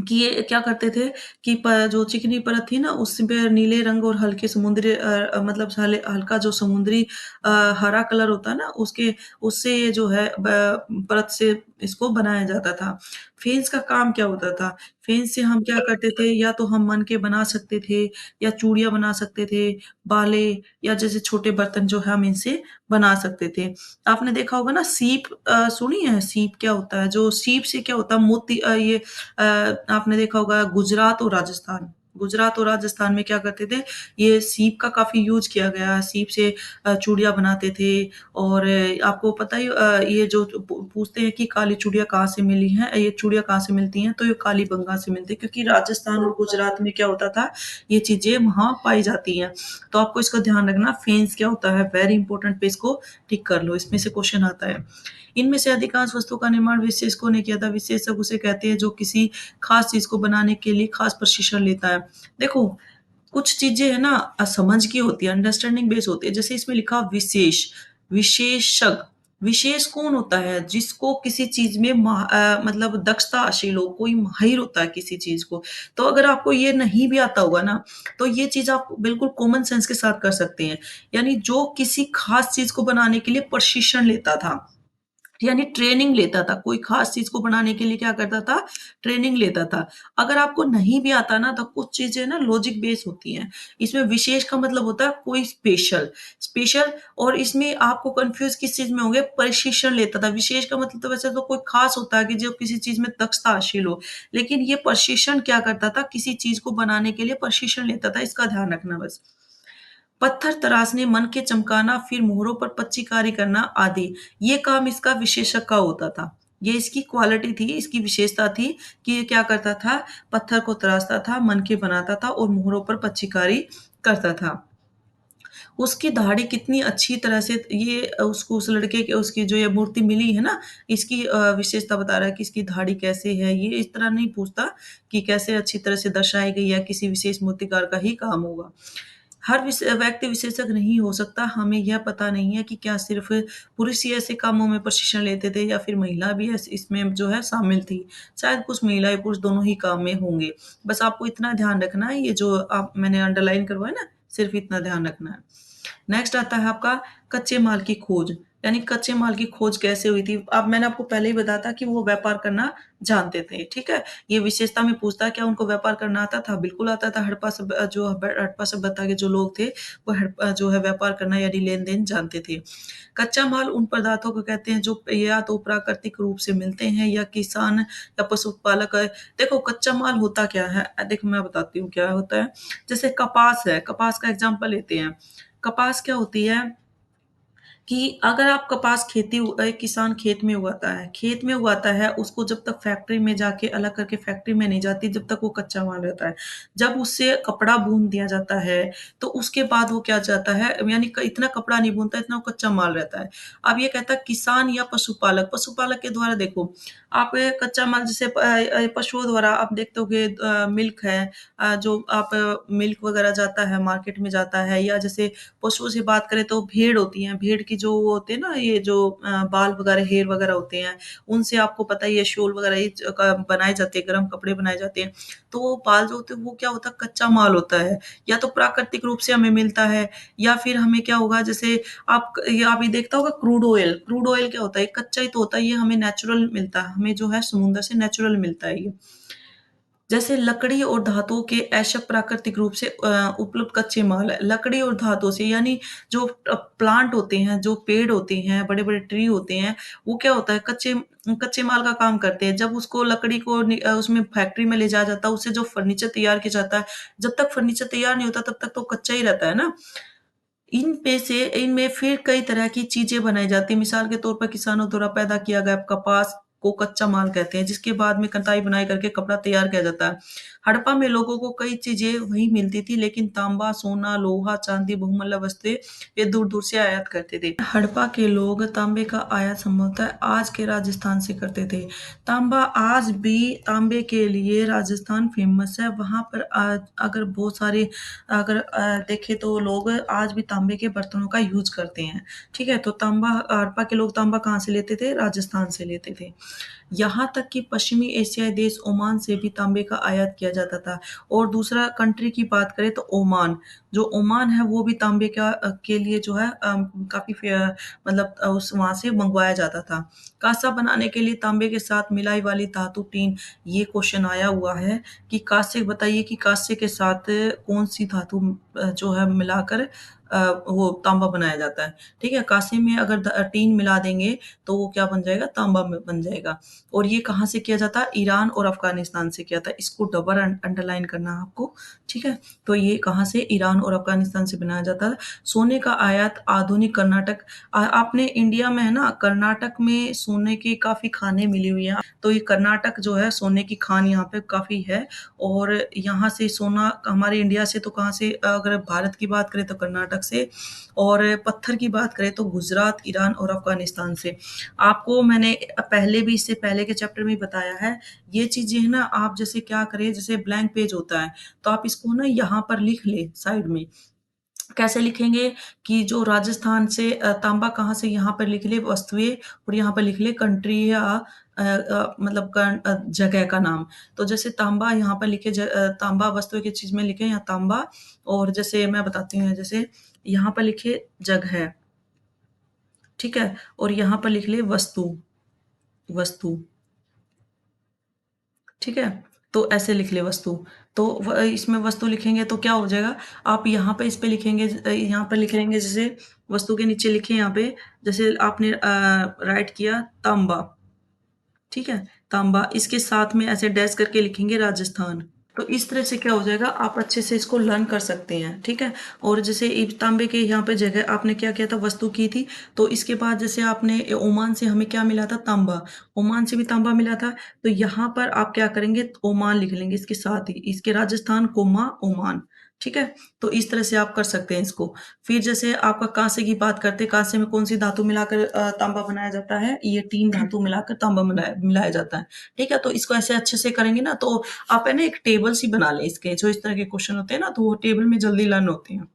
कि ये क्या करते थे कि जो चिकनी परत थी ना, उस पे नीले रंग और हल्के समुद्री मतलब हल्का जो समुद्री हरा कलर होता है ना, उससे ये जो है परत से इसको बनाया जाता था। फेन्स का काम क्या होता था? फेन्स से हम क्या करते थे, या तो हम मनके बना सकते थे या चूड़ियाँ बना सकते थे, बाले या जैसे छोटे बर्तन जो है हम इनसे बना सकते थे। आपने देखा होगा ना सीप, सुनी है सीप क्या होता है? जो सीप से क्या होता है आपने देखा होगा गुजरात और राजस्थान में क्या करते थे, ये सीप का काफ़ी यूज़ किया गया। सीप से चूड़ियाँ बनाते थे और आपको पता ही ये जो पूछते हैं कि काली चूड़ियाँ कहाँ से मिली हैं, ये चूड़ियाँ कहाँ से मिलती हैं, तो ये कालीबंगा से मिलती है क्योंकि राजस्थान और गुजरात में क्या होता था, ये चीज़ें वहाँ पाई जाती हैं। तो आपको इसका ध्यान रखना फेन्स क्या होता है, वेरी इंपॉर्टेंट पे इसको टिक कर लो, इसमें से क्वेश्चन आता है। इनमें से अधिकांश वस्तुओं का निर्माण विशेषज्ञों ने किया था। विशेषज्ञ उसे कहते हैं जो किसी खास चीज़ को बनाने के लिए खास प्रशिक्षण लेता है। देखो, कुछ चीज़ें है ना समझ की होती है, अंडरस्टैंडिंग बेस होती है। जैसे इसमें लिखा विशेषज्ञ। विशेष कौन होता है? जिसको किसी चीज़ में मतलब दक्षता हासिल हो, कोई माहिर होता है किसी चीज़ को। तो अगर आपको ये नहीं भी आता होगा ना, तो ये चीज़ आप बिल्कुल कॉमन सेंस के साथ कर सकते हैं। यानी जो किसी खास चीज़ को बनाने के लिए प्रशिक्षण लेता था। यानी ट्रेनिंग लेता था, कोई ख़ास चीज़ को बनाने के लिए क्या करता था, ट्रेनिंग लेता था। अगर आपको नहीं भी आता ना, तो कुछ चीज़ें ना लॉजिक बेस होती हैं। इसमें विशेष का मतलब होता है कोई स्पेशल, स्पेशल और इसमें आपको कन्फ्यूज़ किस चीज़ में होंगे, प्रशिक्षण लेता था। विशेष का मतलब तो वैसे तो कोई ख़ास होता है कि जो किसी चीज़ में दक्षता हासिल हो, लेकिन ये प्रशिक्षण क्या करता था, किसी चीज़ को बनाने के लिए प्रशिक्षण लेता था, इसका ध्यान रखना बस। पत्थर तराशने, मन के चमकाना, फिर मोहरों पर पच्चीकारी करना आदि, ये काम इसका विशेषज्ञ का होता था। ये इसकी क्वालिटी थी, इसकी विशेषता थी कि ये क्या करता था, पत्थर को तराशता था, मन के बनाता था और मोहरों पर पच्चीकारी करता था। उसकी दाढ़ी कितनी अच्छी तरह से ये उसको उस लड़के के उसकी जो ये मूर्ति मिली है ना, इसकी विशेषता बता रहा है कि इसकी दाढ़ी कैसे है, ये इस तरह नहीं पूछता कि कैसे अच्छी तरह से दर्शाई गई है, किसी विशेष मूर्तिकार का ही काम होगा। हर व्यक्ति विशेषज्ञ नहीं हो सकता। हमें यह पता नहीं है कि क्या सिर्फ़ पुरुष ही ऐसे कामों में प्रशिक्षण लेते थे या फिर महिला भी इसमें जो है शामिल थी। शायद कुछ महिलाएँ पुरुष दोनों ही काम में होंगे। बस आपको इतना ध्यान रखना है, ये जो आप मैंने अंडरलाइन करवाया ना, सिर्फ़ इतना ध्यान रखना है। नेक्स्ट आता है आपका कच्चे माल की खोज, यानी कच्चे माल की खोज कैसे हुई थी? अब मैंने आपको पहले ही बताया था कि वो व्यापार करना जानते थे, ठीक है? ये विशेषता में पूछता है क्या उनको व्यापार करना आता था? बिल्कुल आता था। हड़प्पा सभ्यता के जो लोग थे, वो जो है व्यापार करना यानी लेन-देन जानते थे। कच्चा माल उन पदार्थों को कहते हैं जो या तो प्राकृतिक रूप से मिलते हैं या किसान या पशुपालक देखो कच्चा माल होता क्या है? देखो मैं बताती हूँ क्या होता है। जैसे कपास है, कपास का एग्ज़ाम्पल लेते हैं। कपास क्या होती है कि अगर आप कपास किसान खेत में उगाता है, उसको जब तक फैक्ट्री में जाके अलग करके फैक्ट्री में नहीं जाती, जब तक वो कच्चा माल रहता है। जब उससे कपड़ा बुन दिया जाता है, तो उसके बाद वो क्या जाता है यानी क इतना कपड़ा नहीं बुनता, इतना वो कच्चा माल रहता है। अब ये कहता है किसान या पशुपालक, पशुपालक के द्वारा देखो, आप कच्चा माल जैसे पशुओं द्वारा आप देखते होंगे मिल्क है जो आप मिल्क वगैरह जाता है, मार्केट में जाता है या जैसे पशुओं से बात करें तो भेड़ होती हैं, भेड़ की जो वो होते हैं ना, ये जो बाल वगैरह, हेयर वगैरह होते हैं, उनसे आपको पता ही है शॉल वगैरह ये बनाए जाते हैं, गर्म कपड़े बनाए जाते हैं। तो वो बाल जो होते हैं वो क्या होता है, कच्चा माल होता है, या तो प्राकृतिक रूप से हमें मिलता है, या फिर हमें क्या होगा, जैसे आप ये देखता होगा क्रूड ऑयल क्या होता है, कच्चा ही तो होता है, ये हमें नेचुरल मिलता है, हमें जो है समुद्र से नेचुरल मिलता है ये। जैसे लकड़ी और धातुओं के ऐशक प्राकृतिक रूप से उपलब्ध कच्चे माल है। लकड़ी और धातुओं से यानी जो प्लांट होते हैं, जो पेड़ होते हैं, बड़े-बड़े ट्री होते हैं, वो क्या होता है, कच्चे कच्चे माल का काम करते हैं। जब उसको लकड़ी को उसमें फैक्ट्री में ले जाया जाता है, उससे जो फर्नीचर तैयार किया जाता है, जब तक फर्नीचर तैयार नहीं होता तब तक तो कच्चा ही रहता है ना। इनमें फिर कई तरह की चीज़ें बनाई जाती हैं। मिसाल के तौर पर किसानों द्वारा पैदा किया गया कपास को कच्चा माल कहते हैं, जिसके बाद में कताई बुनाई करके कपड़ा तैयार किया जाता है। हड़प्पा में लोगों को कई चीज़ें वहीं मिलती थी, लेकिन तांबा, सोना, लोहा, चांदी, बहुमूल्य वस्तुएँ ये दूर-दूर से आयात करते थे। हड़प्पा के लोग तांबे का आयात संभवतः आज के राजस्थान से करते थे। आज भी तांबे के लिए राजस्थान फ़ेमस है। वहाँ पर अगर बहुत सारे अगर देखें तो लोग आज भी तांबे के बर्तनों का यूज़ करते हैं, ठीक है? तो हड़प्पा के लोग तांबा कहाँ से लेते थे? राजस्थान से लेते थे। यहाँ तक कि पश्चिमी एशियाई देश ओमान से भी तांबे का आयात किया जाता था। और दूसरा कंट्री की बात करें तो ओमान, जो ओमान है वो भी तांबे के लिए जो है काफ़ी मतलब उस वहाँ से मंगवाया जाता था। काँसा बनाने के लिए तांबे के साथ मिलाई वाली धातु टीन, ये क्वेश्चन आया हुआ है कि काँसे बताइए कि काँसे के साथ कौन-सी धातु जो है मिलाकर वो तांबा बनाया जाता है, ठीक है? काँसे में अगर टीन मिला देंगे तो वो क्या बन जाएगा? तांबा में बन जाएगा। और ये कहाँ से किया जाता है? ईरान और अफ़गानिस्तान से किया था। इसको डबल अंडरलाइन करना है आपको, ठीक है? तो ये कहाँ से? ईरान और अफ़गानिस्तान से बनाया जाता है। सोने का आयात आधुनिक कर्नाटक आपने इंडिया में है ना, कर्नाटक में सोने की काफ़ी खानें मिली हुई हैं। तो ये कर्नाटक जो है सोने की खान यहाँ पे काफ़ी है, और यहाँ से सोना हमारे इंडिया से तो कहाँ से, अगर भारत की बात करें तो कर्नाटक से, और पत्थर की बात करें तो गुजरात, ईरान और अफ़गानिस्तान से। आपको मैंने पहले भी, इससे पहले के चैप्टर में ही बताया है, ये चीज़ें है ना, आप जैसे क्या करें, जैसे ब्लैंक पेज होता है, तो आप इसको ना यहाँ पर लिख लें साइड में। कैसे लिखेंगे कि जो राजस्थान से तांबा कहाँ से, यहाँ पर लिख लें वस्तुएँ, और यहाँ पर लिख लें कंट्री या मतलब जगह का नाम। तो जैसे तांबा यहाँ पर लिखे, तांबा वस्तु की चीज़ में लिखें या तांबा, और जैसे मैं बताती हूँ, जैसे यहाँ पर लिखिए जगह, ठीक है? और यहाँ पर लिख लें वस्तु, वस्तु। ठीक है? तो ऐसे लिख लें वस्तु। तो इसमें वस्तु लिखेंगे तो क्या हो जाएगा, आप यहाँ पे इस पे लिखेंगे, यहाँ पे लिख लेंगे, जैसे वस्तु के नीचे लिखें यहाँ पे, जैसे आपने राइट किया तांबा, ठीक है? तांबा, इसके साथ में ऐसे डैश करके लिखेंगे राजस्थान। तो इस तरह से क्या हो जाएगा, आप अच्छे से इसको लर्न कर सकते हैं, ठीक है? और जैसे तांबे के यहाँ पे जगह आपने क्या किया था, वस्तु की थी, तो इसके बाद जैसे आपने ओमान से हमें क्या मिला था, तांबा, ओमान से भी तांबा मिला था, तो यहाँ पर आप क्या करेंगे, ओमान लिख लेंगे इसके साथ ही, इसके राजस्थान, ओमान, ठीक है? तो इस तरह से आप कर सकते हैं इसको। फिर जैसे आपका कांसे की बात करते हैं, कांसे में कौन-सी धातु मिलाकर तांबा बनाया जाता है? ये 3 धातु मिलाकर तांबा मिलाया जाता है, ठीक है? तो इसको ऐसे अच्छे से करेंगे ना, तो आप है ना एक टेबल सी बना लें इसके, जो इस तरह के क्वेश्चन होते हैं ना, तो वो टेबल में जल्दी लर्न होते हैं।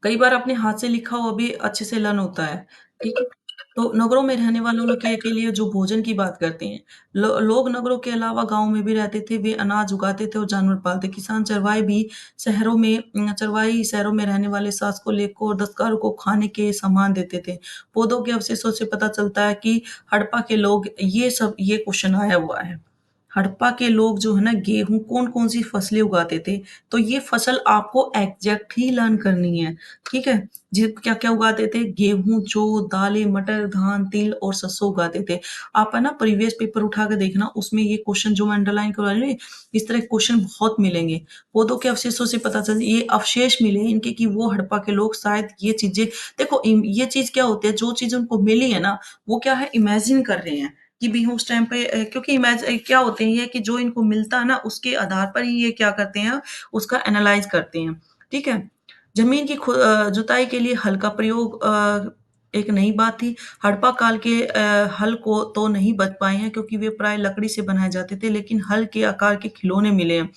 कई बार अपने हाथ से लिखा हुआ भी अच्छे से लर्न होता है, ठीक है? तो नगरों में रहने वालों के लिए जो भोजन की बात करते हैं, लोग नगरों के अलावा गाँव में भी रहते थे, वे अनाज उगाते थे और जानवर पालते। किसान चरवाही शहरों में रहने वाले शासकों, लेखकों और दस्तकारों को खाने के सामान देते थे। पौधों के अवशेषों से पता चलता है कि हड़प्पा के लोग, ये क्वेश्चन आया हुआ है। हड़प्पा के लोग जो है ना, गेहूँ कौन-कौन सी फसलें उगाते थे, तो ये फसल आपको एग्ज़ैक्ट ही लर्न करनी है, ठीक है? जी, क्या-क्या उगाते थे? गेहूँ, जौ, दालें, मटर, धान, तिल और सरसों उगाते थे। आप है ना प्रीवियस पेपर उठा के देखना, उसमें ये क्वेश्चन जो मैं अंडरलाइन करवा रही हूँ, इस तरह के क्वेश्चन बहुत मिलेंगे। पौधों के अवशेषों से पता चल, ये अवशेष मिले इनके कि वो हड़प्पा के लोग शायद ये चीज़ें, देखो ये चीज़ क्या होती है, जो चीज़ उनको मिली है ना, वो क्या है, इमेजिन कर रहे हैं। कि भी उस टाइम पे क्योंकि क्या होते हैं ये, कि जो इनको मिलता है ना, उसके आधार पर ही ये क्या करते हैं, उसका एनालाइज़ करते हैं, ठीक है? ज़मीन की जुताई के लिए हल का प्रयोग एक नई बात थी। हड़प्पा काल के हल को तो नहीं बच पाए हैं क्योंकि वे प्राय लकड़ी से बनाए जाते थे, लेकिन हल के आकार के खिलौने मिले हैं।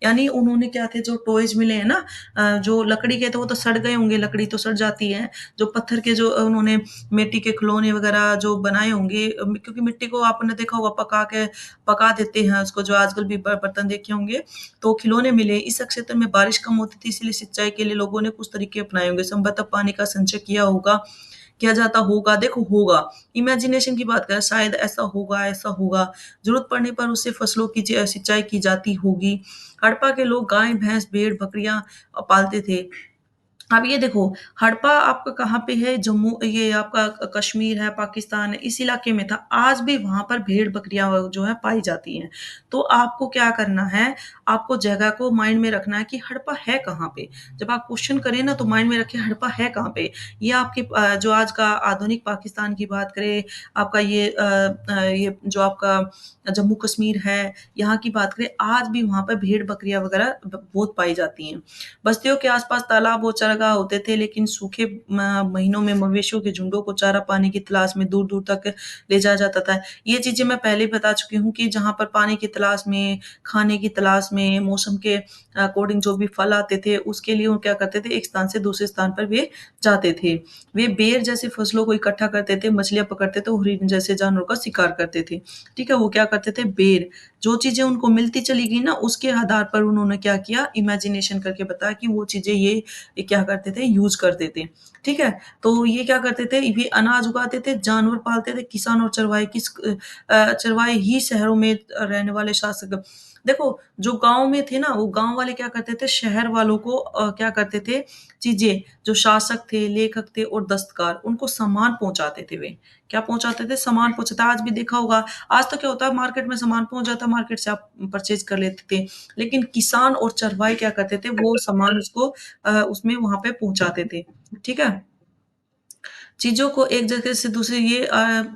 यानी उन्होंने क्या थे जो टॉयज़ मिले हैं ना, जो लकड़ी के थे वो तो सड़ गए होंगे, लकड़ी तो सड़ जाती है। जो पत्थर के जो उन्होंने मिट्टी के खिलौने वगैरह जो बनाए होंगे, क्योंकि मिट्टी को आपने देखा होगा पका देते हैं उसको, जो आजकल भी बर्तन देखे होंगे, तो खिलौने मिले। इस क्षेत्र में बारिश कम होती थी, इसलिए सिंचाई के लिए लोगों ने कुछ तरीके अपनाए होंगे। संभवतः पानी का संचय किया जाता होगा। देखो होगा, इमेजिनेशन की बात करें, शायद ऐसा होगा। ज़रूरत पड़ने पर उससे फसलों की सिंचाई की जाती होगी। हड़प्पा के लोग गाय, भैंस, भेड़, बकरियाँ पालते थे। अब ये देखो, हड़प्पा आपका कहाँ पे है? जम्मू, ये आपका कश्मीर है, पाकिस्तान है, इस इलाके में था। आज भी वहाँ पर भेड़-बकरियाँ जो है पाई जाती हैं। तो आपको क्या करना है, आपको जगह को माइंड में रखना है कि हड़प्पा है कहाँ पे? जब आप क्वेश्चन करें ना तो माइंड में रखें हड़प्पा है कहाँ पे? ये आपके जो आज का आधुनिक पाकिस्तान की बात करें, आपका ये जो आपका जम्मू कश्मीर है, यहाँ की बात करें, आज भी वहाँ पर भेड़-बकरियाँ वगैरह बहुत पाई जाती हैं। बस्तियों के आसपास तालाब और चरागाह होते थे, लेकिन सूखे महीनों में मवेशियों के झुंडों को चारा पानी की तलाश में दूर-दूर तक ले जाया जाता था। ये चीज़ें मैं पहले ही बता चुकी हूँ कि जहाँ पर पानी की तलाश में, खाने की तलाश में, मौसम के अकॉर्डिंग जो भी फल आते थे, उसके लिए वो क्या करते थे, एक स्थान से दूसरे स्थान पर वे जाते थे। वे बेर जैसे फसलों को इकट्ठा करते थे, मछलियाँ पकड़ते थे, और हिरण जैसे जानवरों का शिकार करते थे। ठीक है? वो क्या करते थे, बेर। जो चीज़ें उनको मिलती चली गई ना, उसके आधार पर उन्होंने क्या किया, इमेजिनेशन करके बताया कि वो चीज़ें ये क्या करते थे, यूज़ करते थे। ठीक है? तो ये क्या करते थे, ये अनाज उगाते थे, जानवर पालते थे, किसान और चरवाहे ही शहरों में रहने वाले शासक। देखो, जो गाँव में थे ना, वो गाँव वाले क्या करते थे, शहर वालों को क्या करते थे, चीज़ें, जो शासक थे, लेखक थे और दस्तकार, उनको सामान पहुँचाते थे वे। क्या पहुँचाते थे? सामान पहुँचाते, आज भी देखा होगा, आज तो क्या होता है, मार्केट में सामान पहुँच जाता है, मार्केट से आप परचेज़ कर लेते थे। लेकिन किसान और चरवाहे क्या करते थे, वो सामान उसको उसमें वहाँ पे पहुँचाते थे। ठीक है? चीज़ों को एक जगह से दूसरे, ये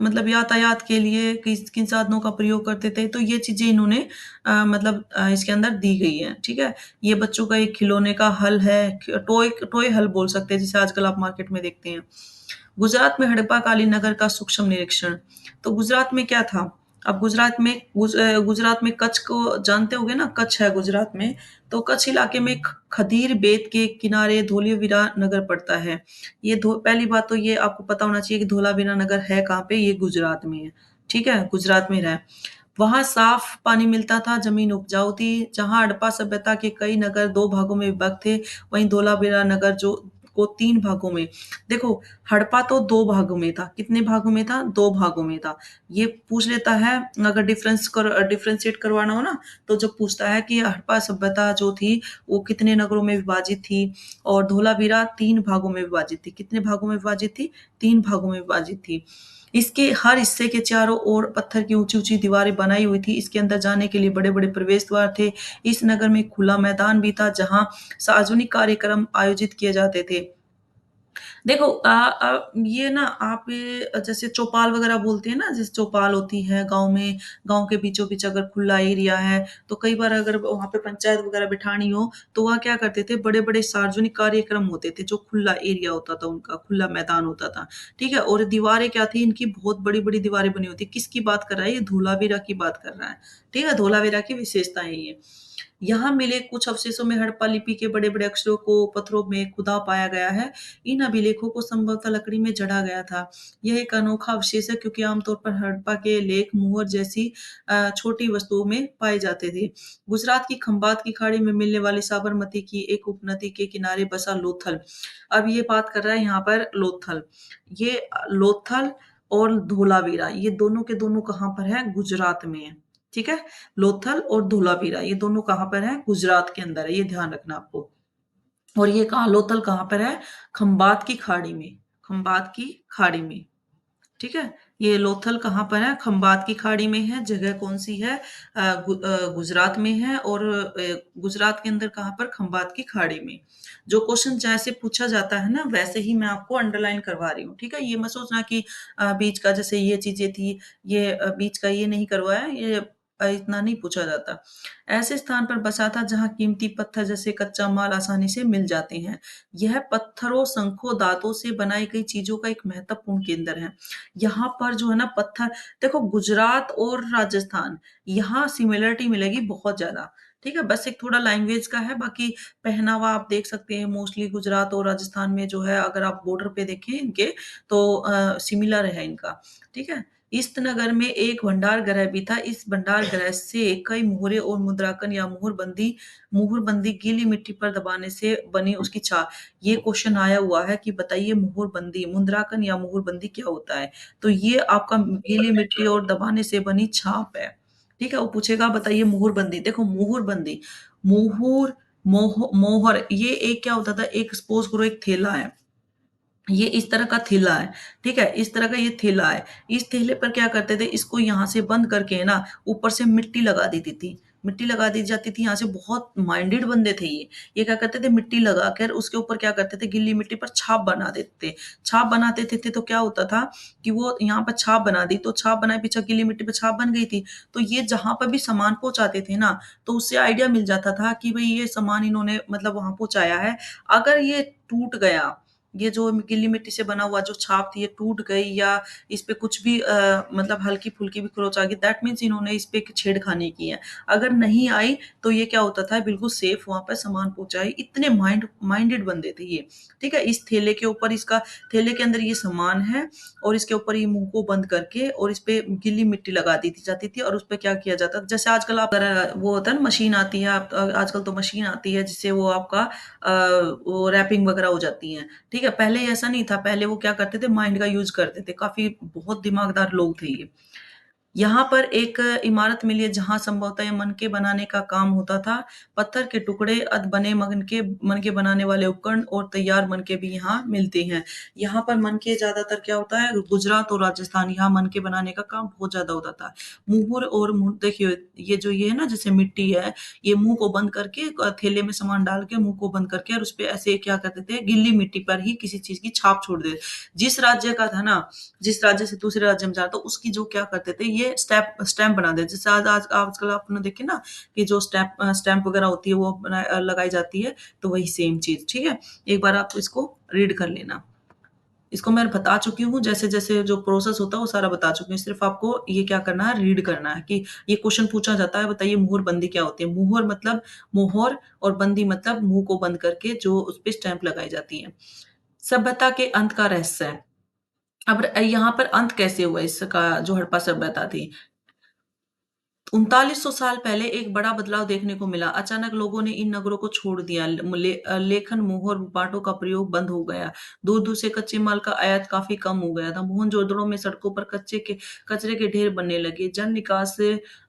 मतलब यातायात के लिए किन साधनों का प्रयोग करते थे, तो ये चीज़ें इन्होंने मतलब इसके अंदर दी गई हैं, ठीक है? ये बच्चों का एक खिलौने का हल है, टॉय टॉय हल बोल सकते हैं, जिसे आजकल आप मार्केट में देखते हैं। गुजरात में हड़प्पा-कालीन नगर का सूक्ष्म निरीक्षण। तो गुजरात में क्या था? अब गुजरात में कच्छ को जानते होंगे ना, कच्छ है गुजरात में। तो कच्छ इलाके में खदीर बेत के किनारे धोलावीरा नगर पड़ता है। ये धो पहली बात तो ये आपको पता होना चाहिए कि धोलावीरा नगर है कहाँ पे, ये गुजरात में है। ठीक है? गुजरात में रहा है। वहाँ साफ पानी मिलता था, ज़मीन उपजाऊ थी। जहाँ हड़प्पा सभ्यता के कई नगर 2 भागों में विभक्त थे, वहीं धोलावीरा नगर जो को 3 भागों में। देखो, हड़प्पा तो 2 भागों में था। कितने भागों में था? 2 भागों में था। ये पूछ लेता है, अगर डिफरेंशिएट करवाना हो ना, तो जब पूछता है कि हड़प्पा सभ्यता जो थी, वो कितने नगरों में विभाजित थी, और धोलावीरा 3 भागों में विभाजित थी। कितने भागों में विभाजित थी? 3 भागों में विभाजित थी। इसके हर हिस्से के चारों ओर पत्थर की ऊँची-ऊँची दीवारें बनाई हुई थी। इसके अंदर जाने के लिए बड़े-बड़े प्रवेश द्वार थे। इस नगर में खुला मैदान भी था, जहाँ सार्वजनिक कार्यक्रम आयोजित किए जाते थे। देखो, ये ना आप जैसे चौपाल वगैरह बोलते हैं ना, जैसे चौपाल होती है गाँव में, गाँव के बीचों-बीच अगर खुला एरिया है, तो कई बार अगर वहाँ पे पंचायत वगैरह बिठानी हो, तो वहाँ क्या करते थे, बड़े-बड़े सार्वजनिक कार्यक्रम होते थे, जो खुला एरिया होता था उनका, खुला मैदान होता था, ठीक है? और दीवारें क्या थी, इनकी बहुत बड़ी-बड़ी दीवारें बनी होती हैं। किसकी बात कर रहा है? ये धोलावीरा की बात कर रहा है, ठीक है? धोलावीरा की विशेषताएँ ये। यहाँ मिले कुछ अवशेषों में हड़प्पा लिपि के बड़े-बड़े अक्षरों को पत्थरों में खुदा पाया गया है। इन अभिलेखों को संभवतः लकड़ी में जड़ा गया था। यह एक अनोखा अवशेष है क्योंकि आमतौर पर हड़प्पा के लेख मुहर जैसी छोटी वस्तुओं में पाए जाते थे। गुजरात की खंबात की खाड़ी में मिलने वाली साबरमती की एक उपनदी के किनारे बसा लोथल। अब ये बात कर रहा है यहाँ पर लोथल। ये लोथल और धोलावीरा, ये दोनों के दोनों कहाँ पर है? गुजरात में है। ठीक है? लोथल और धोलावीरा, ये दोनों कहाँ पर है? गुजरात के अंदर है, ये ध्यान रखना आपको। और ये कहाँ, लोथल कहाँ पर है? खंबात की खाड़ी में, खंबात की खाड़ी में। ठीक है? ये लोथल कहाँ पर है? खंबात की खाड़ी में है। जगह कौन-सी है? गुजरात में है, और गुजरात के अंदर कहाँ पर? खंबात की खाड़ी में। जो क्वेश्चन जैसे पूछा जाता है ना, वैसे ही मैं आपको अंडरलाइन करवा रही हूँ, ठीक है? ये मत सोचना कि बीच का जैसे ये चीज़ें थी, ये बीच का ये नहीं करवाया, ये इतना नहीं पूछा जाता। ऐसे स्थान पर बसा था जहाँ कीमती पत्थर जैसे कच्चा माल आसानी से मिल जाते हैं। यह पत्थरों, शंखों, धातुओं से बनाई गई चीज़ों का एक महत्वपूर्ण केंद्र है। यहाँ पर जो है ना पत्थर, देखो गुजरात और राजस्थान, यहाँ सिमिलरिटी मिलेगी बहुत ज़्यादा, ठीक है? बस एक थोड़ा लैंग्वेज का है, बाकी पहनावा आप देख सकते हैं मोस्टली गुजरात और राजस्थान में जो है, अगर आप बॉर्डर पे देखें इनके तो सिमिलर है इनका, ठीक है? इस नगर में एक भंडार गृह भी था। इस भंडार गृह से कई मोहरे और मुद्रांकन या मुहरबंदी गीली मिट्टी पर दबाने से बनी उसकी छाप। ये क्वेश्चन आया हुआ है कि बताइए मुहरबंदी, मुद्रांकन या मुहरबंदी क्या होता है? तो ये आपका गीली मिट्टी और दबाने से बनी छाप है। ठीक है? वो पूछेगा बताइए मुहरबंदी। देखो मुहरबंदी, मुहुर, मोहर, ये एक क्या होता था, एक सपोज करो एक थैला है। ये इस तरह का थैला है, ठीक है? इस तरह का ये थैला है। इस थैले पर क्या करते थे, इसको यहाँ से बंद करके ना ऊपर से मिट्टी लगा देती थी। मिट्टी लगा दी जाती थी यहाँ से, बहुत माइंडेड बंदे थे ये। ये क्या करते थे, मिट्टी लगाकर उसके ऊपर क्या करते थे, गिल्ली मिट्टी पर छाप बना देते थे। छाप बनाते थे तो क्या होता था कि वो यहाँ पर छाप बना दी, तो छाप बनाए पीछे गीली मिट्टी पे छाप बन गई थी। तो ये जहाँ पर भी सामान पहुँचाते थे ना, तो उससे आइडिया मिल जाता था कि भई ये सामान इन्होंने मतलब वहाँ पहुँचाया है। अगर ये टूट गया, ये जो गीली मिट्टी से बना हुआ जो छाप थी ये टूट गई, या इस पे कुछ भी मतलब हल्की-फुल्की भी खरोंच आ गई, दैट मीन्स इन्होंने इस पे छेड़खानी की है। अगर नहीं आई तो ये क्या होता था, बिल्कुल सेफ वहाँ पे सामान पहुँचाए। इतने माइंडेड बंदे थे ये, ठीक है? इस थैले के ऊपर इसका, थैले के अंदर ये सामान है और इसके ऊपर ये मुँह को बंद करके और इस पे गीली मिट्टी लगा दी थी जाती थी, और उस पे क्या किया जाता था, जैसे आजकल आप अगर वो होता है ना मशीन आती है, आप आजकल तो मशीन आती है जिससे वो आपका वो रैपिंग वगैरह हो जाती है। ठीक है? पहले ऐसा नहीं था, पहले वो क्या करते थे, माइंड का यूज़ करते थे, काफ़ी बहुत दिमागदार लोग थे ये। यहाँ पर एक इमारत मिली है जहाँ संभवतः ये मनके बनाने का काम होता था। पत्थर के टुकड़े, अध बने मनके बनाने वाले उपकरण और तैयार मनके भी यहाँ मिलते हैं। यहाँ पर मनके ज़्यादातर क्या होता है, गुजरात और राजस्थान, यहाँ मनके बनाने का काम बहुत ज़्यादा होता था। मुहुर और मुह देखिए, ये जो ये है ना जैसे मिट्टी है, ये मुँह को बंद करके थैले में सामान डाल के मुँह को बंद करके और उसपे ऐसे क्या करते थे, गीली मिट्टी पर ही किसी चीज़ की छाप छोड़ देते। जिस राज्य का था ना, जिस राज्य से दूसरे राज्य में जा रहा था, उसकी जो क्या करते थे, ये स्टैम्प बना देते। जैसे आज आजकल आपने देखे ना कि जो स्टैम्प वगैरह होती है वो लगाई जाती है, तो वही सेम चीज़, ठीक है? एक बार आप इसको रीड कर लेना। इसको मैं बता चुकी हूँ, जैसे-जैसे जो प्रोसेस होता है वो सारा बता चुकी हूँ। सिर्फ़ आपको ये क्या करना है, रीड करना है कि ये क्वेश्चन पूछा जाता है, बताइए मुहर-बंदी क्या होती है? मुहर मतलब मोहर, और बंदी मतलब मुँह को बंद करके जो उसपे स्टैम्प लगाई जाती है। सभ्यता के अंत का रहस्य। अब यहाँ पर अंत कैसे हुआ इसका, जो हड़प्पा सभ्यता थी? 3900 साल पहले एक बड़ा बदलाव देखने को मिला। अचानक लोगों ने इन नगरों को छोड़ दिया। लेखन, मुहर, बाँटों का प्रयोग बंद हो गया। दूर-दूर से कच्चे माल का आयात काफ़ी कम हो गया था। मोहनजोदड़ो में सड़कों पर कचरे के ढेर बनने लगे। जल निकास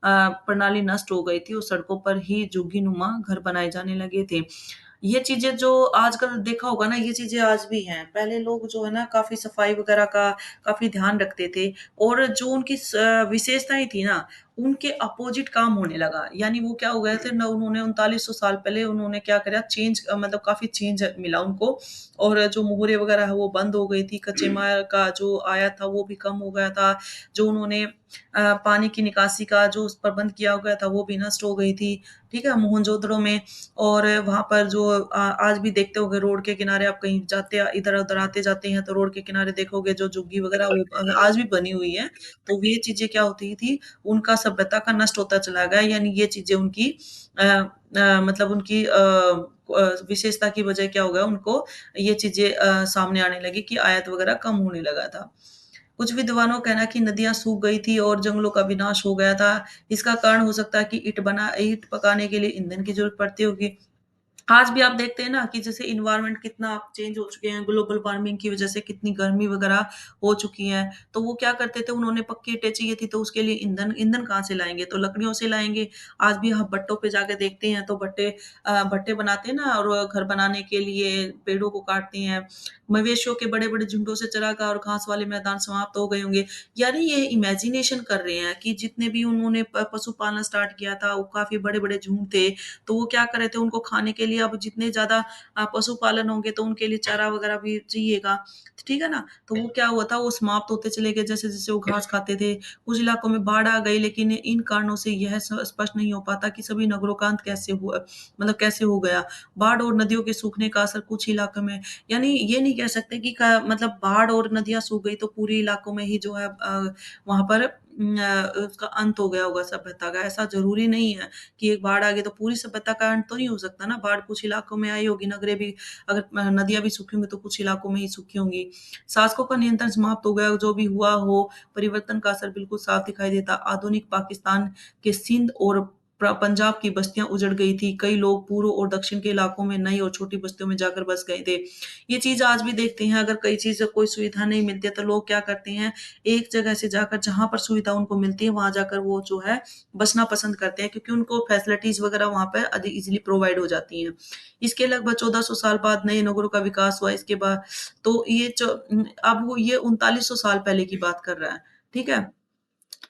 प्रणाली नष्ट हो गई थी और सड़कों पर ही झुग्गी-नुमा घर बनाए जाने लगे थे। ये चीज़ें जो आजकल देखा होगा ना, ये चीज़ें आज भी हैं। पहले लोग जो है ना काफ़ी सफाई वगैरह का काफ़ी ध्यान रखते थे, और जो उनकी विशेषताएँ थी ना, उनके अपोज़िट काम होने लगा। यानी वो क्या हो गए थे ना, उन्होंने 3900 साल पहले उन्होंने क्या करा, मतलब काफ़ी चेंज मिला उनको, और जो मोहरे वगैरह है वो बंद हो गई थी, कच्चे माल का जो आया था वो भी कम हो गया था। जो उन्होंने पानी की निकासी का जो प्रबंध किया गया था वो भी नष्ट हो गई थी, ठीक है? मोहनजोदड़ो में। और वहाँ पर जो आज भी देखते होंगे रोड के किनारे, आप कहीं जाते इधर-उधर आते-जाते हैं तो रोड के किनारे देखोगे जो झुग्गी वगैरह वो आज भी बनी हुई है। तो ये चीज़ें क्या होती थी, उनका सभ्यता का नष्ट होता चला गया, यानी ये चीज़ें उनकी मतलब उनकी विशेषता की वजह क्या हो गया, उनको ये चीज़ें सामने आने लगी कि आयात वगैरह कम होने लगा था। कुछ विद्वानों का कहना है कि नदियाँ सूख गई थी और जंगलों का विनाश हो गया था। इसका कारण हो सकता है कि ईंट पकाने के लिए ईंधन की ज़रूरत पड़ती होगी। आज भी आप देखते हैं ना कि जैसे एनवायरनमेंट कितना चेंज हो चुके हैं, ग्लोबल वार्मिंग की वजह से कितनी गर्मी वगैरह हो चुकी है। तो वो क्या करते थे, उन्होंने पक्की ईंटें चाहिए थी, तो उसके लिए ईंधन ईंधन कहाँ से लाएँगे? तो लकड़ियों से लाएँगे। आज भी हम भट्टों पे जाके देखते हैं तो भट्टे बनाते हैं ना, और घर बनाने के लिए पेड़ों को काटते हैं। मवेशियों के बड़े-बड़े झुंडों से चारागाह और घास वाले मैदान समाप्त हो गए होंगे। यानी ये इमेजिनेशन कर रहे हैं कि जितने भी उन्होंने पशु पालना स्टार्ट किया था, वो काफ़ी बड़े-बड़े झुंड थे। तो वो क्या कर रहे थे, उनको खाने के लिए अब जितने ज़्यादा पशुपालन होंगे तो उनके लिए चारा वगैरह भी चाहिएगा, ठीक है ना? तो वो क्या हुआ था, वो समाप्त होते चले गए जैसे-जैसे वो घास खाते थे। कुछ इलाकों में बाढ़ आ गई, लेकिन इन कारणों से यह स्पष्ट नहीं हो पाता कि सभी नगरों का अंत कैसे हुआ, मतलब कैसे हो गया। बाढ़ और नदियों के सूखने का असर कुछ इलाकों में, यानी ये नहीं कह सकते कि मतलब बाढ़ और नदियाँ सूख गई तो पूरे इलाकों में ही जो है वहाँ पर उसका अंत हो गया होगा सभ्यता का। ऐसा ज़रूरी नहीं है कि एक बाढ़ आ गई तो पूरी सभ्यता का अंत तो नहीं हो सकता ना। बाढ़ कुछ इलाकों में आई होगी, नगरें भी, अगर नदियाँ भी सूखी होंगी तो कुछ इलाकों में ही सूखी होंगी। शासकों का नियंत्रण समाप्त हो गया, जो भी हुआ हो, परिवर्तन का असर बिल्कुल साफ दिखाई देता। आधुनिक पाकिस्तान के सिंध और पंजाब की बस्तियां उजड़ गई थी। कई लोग पूर्व और दक्षिण के इलाकों में नई और छोटी बस्तियों में जाकर बस गए थे। ये चीज आज भी देखते हैं, अगर कई चीज कोई सुविधा नहीं मिलती है तो लोग क्या करते हैं, एक जगह से जाकर जहां पर सुविधा उनको मिलती है वहां जाकर वो जो है बसना पसंद करते हैं, क्योंकि उनको फैसिलिटीज वगैरह वहां पर अधिक इजिली प्रोवाइड हो जाती हैं। इसके लगभग 1400 साल बाद नए नगरों का विकास हुआ। इसके बाद तो अब वो ये 3900 साल पहले की बात कर रहा है, ठीक है।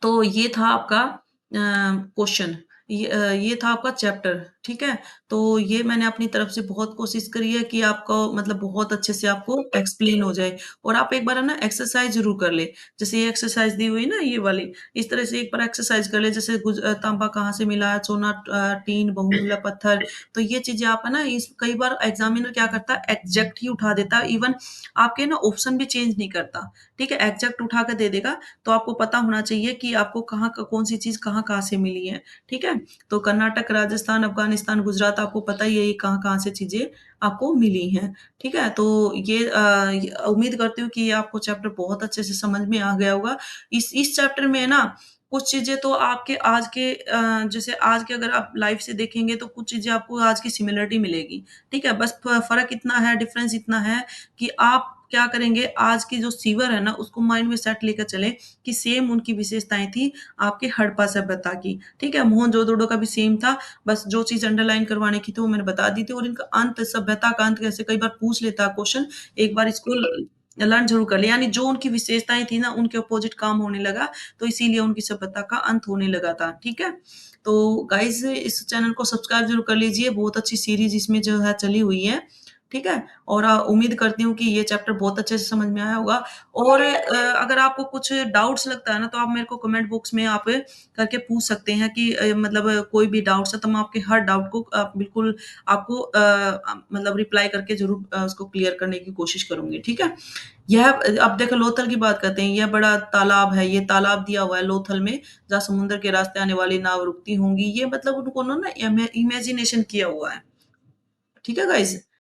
तो ये था आपका क्वेश्चन, ये था आपका चैप्टर, ठीक है। तो ये मैंने अपनी तरफ से बहुत कोशिश करी है कि आपको मतलब बहुत अच्छे से आपको एक्सप्लेन हो जाए। और आप एक बार है ना एक्सरसाइज जरूर कर ले, जैसे ये एक्सरसाइज दी हुई है ना ये वाली, इस तरह से एक बार एक्सरसाइज कर ले, जैसे तांबा कहाँ से मिला, सोना, टीन, बहुमूल्य पत्थर। तो ये चीजें आप है ना, इस कई बार एग्जामिनर क्या करता है, एग्जैक्ट ही उठा देता है, इवन आपके ना ऑप्शन भी चेंज नहीं करता, ठीक है, एग्जैक्ट उठा के दे देगा। तो आपको पता होना चाहिए कि आपको कहाँ कौन सी चीज कहाँ कहाँ से मिली है, ठीक है। तो कर्नाटक, राजस्थान, अफगानिस्तान, गुजरात, आपको पता ही है ये कहाँ कहाँ से चीजें आपको मिली हैं, ठीक है। तो उम्मीद करती हूँ कि ये आपको चैप्टर बहुत अच्छे से समझ में आ गया होगा। इस चैप्टर में है ना कुछ चीजें तो आपके आज के जैसे आज के अगर आप लाइफ से देखेंगे तो कुछ चीजें आपको आज की सिमिलरिटी मिलेगी, ठीक है। बस फर्क इतना है, डिफरेंस इतना है कि आप क्या करेंगे, आज की जो सीवर है ना उसको माइंड में सेट लेकर चले कि सेम उनकी विशेषताएं थी आपके हड़प्पा सभ्यता की, ठीक है। मोहनजोदड़ो का भी सेम था, बस जो चीज अंडरलाइन करवाने की थी वो मैंने बता दी थी। और इनका अंत, सभ्यता का अंत कैसे, कई बार पूछ लेता है क्वेश्चन, एक बार इसको लर्न जरूर कर ले, यानी जो उनकी विशेषताएं थी ना उनके अपोजिट काम होने लगा, तो इसीलिए उनकी सभ्यता का अंत होने लगा था, ठीक है। तो गाइज इस चैनल को सब्सक्राइब जरूर कर लीजिए, बहुत अच्छी सीरीज इसमें जो है चली हुई है, ठीक है। और उम्मीद करती हूँ कि ये चैप्टर बहुत अच्छे से समझ में आया होगा। और अगर आपको कुछ डाउट्स लगता है ना तो आप मेरे को कमेंट बॉक्स में आप करके पूछ सकते हैं कि मतलब कोई भी डाउट्स है तो मैं आपके हर डाउट को बिल्कुल आपको मतलब रिप्लाई करके जरूर उसको क्लियर करने की कोशिश करूंगी, ठीक है। यह अब देखो लोथल की बात करते हैं, यह बड़ा तालाब है, ये तालाब दिया हुआ है लोथल में, जहाँ समुद्र के रास्ते आने वाली नाव रुकती होंगी। ये मतलब उनको ना इमेजिनेशन किया हुआ है, ठीक है गाइज।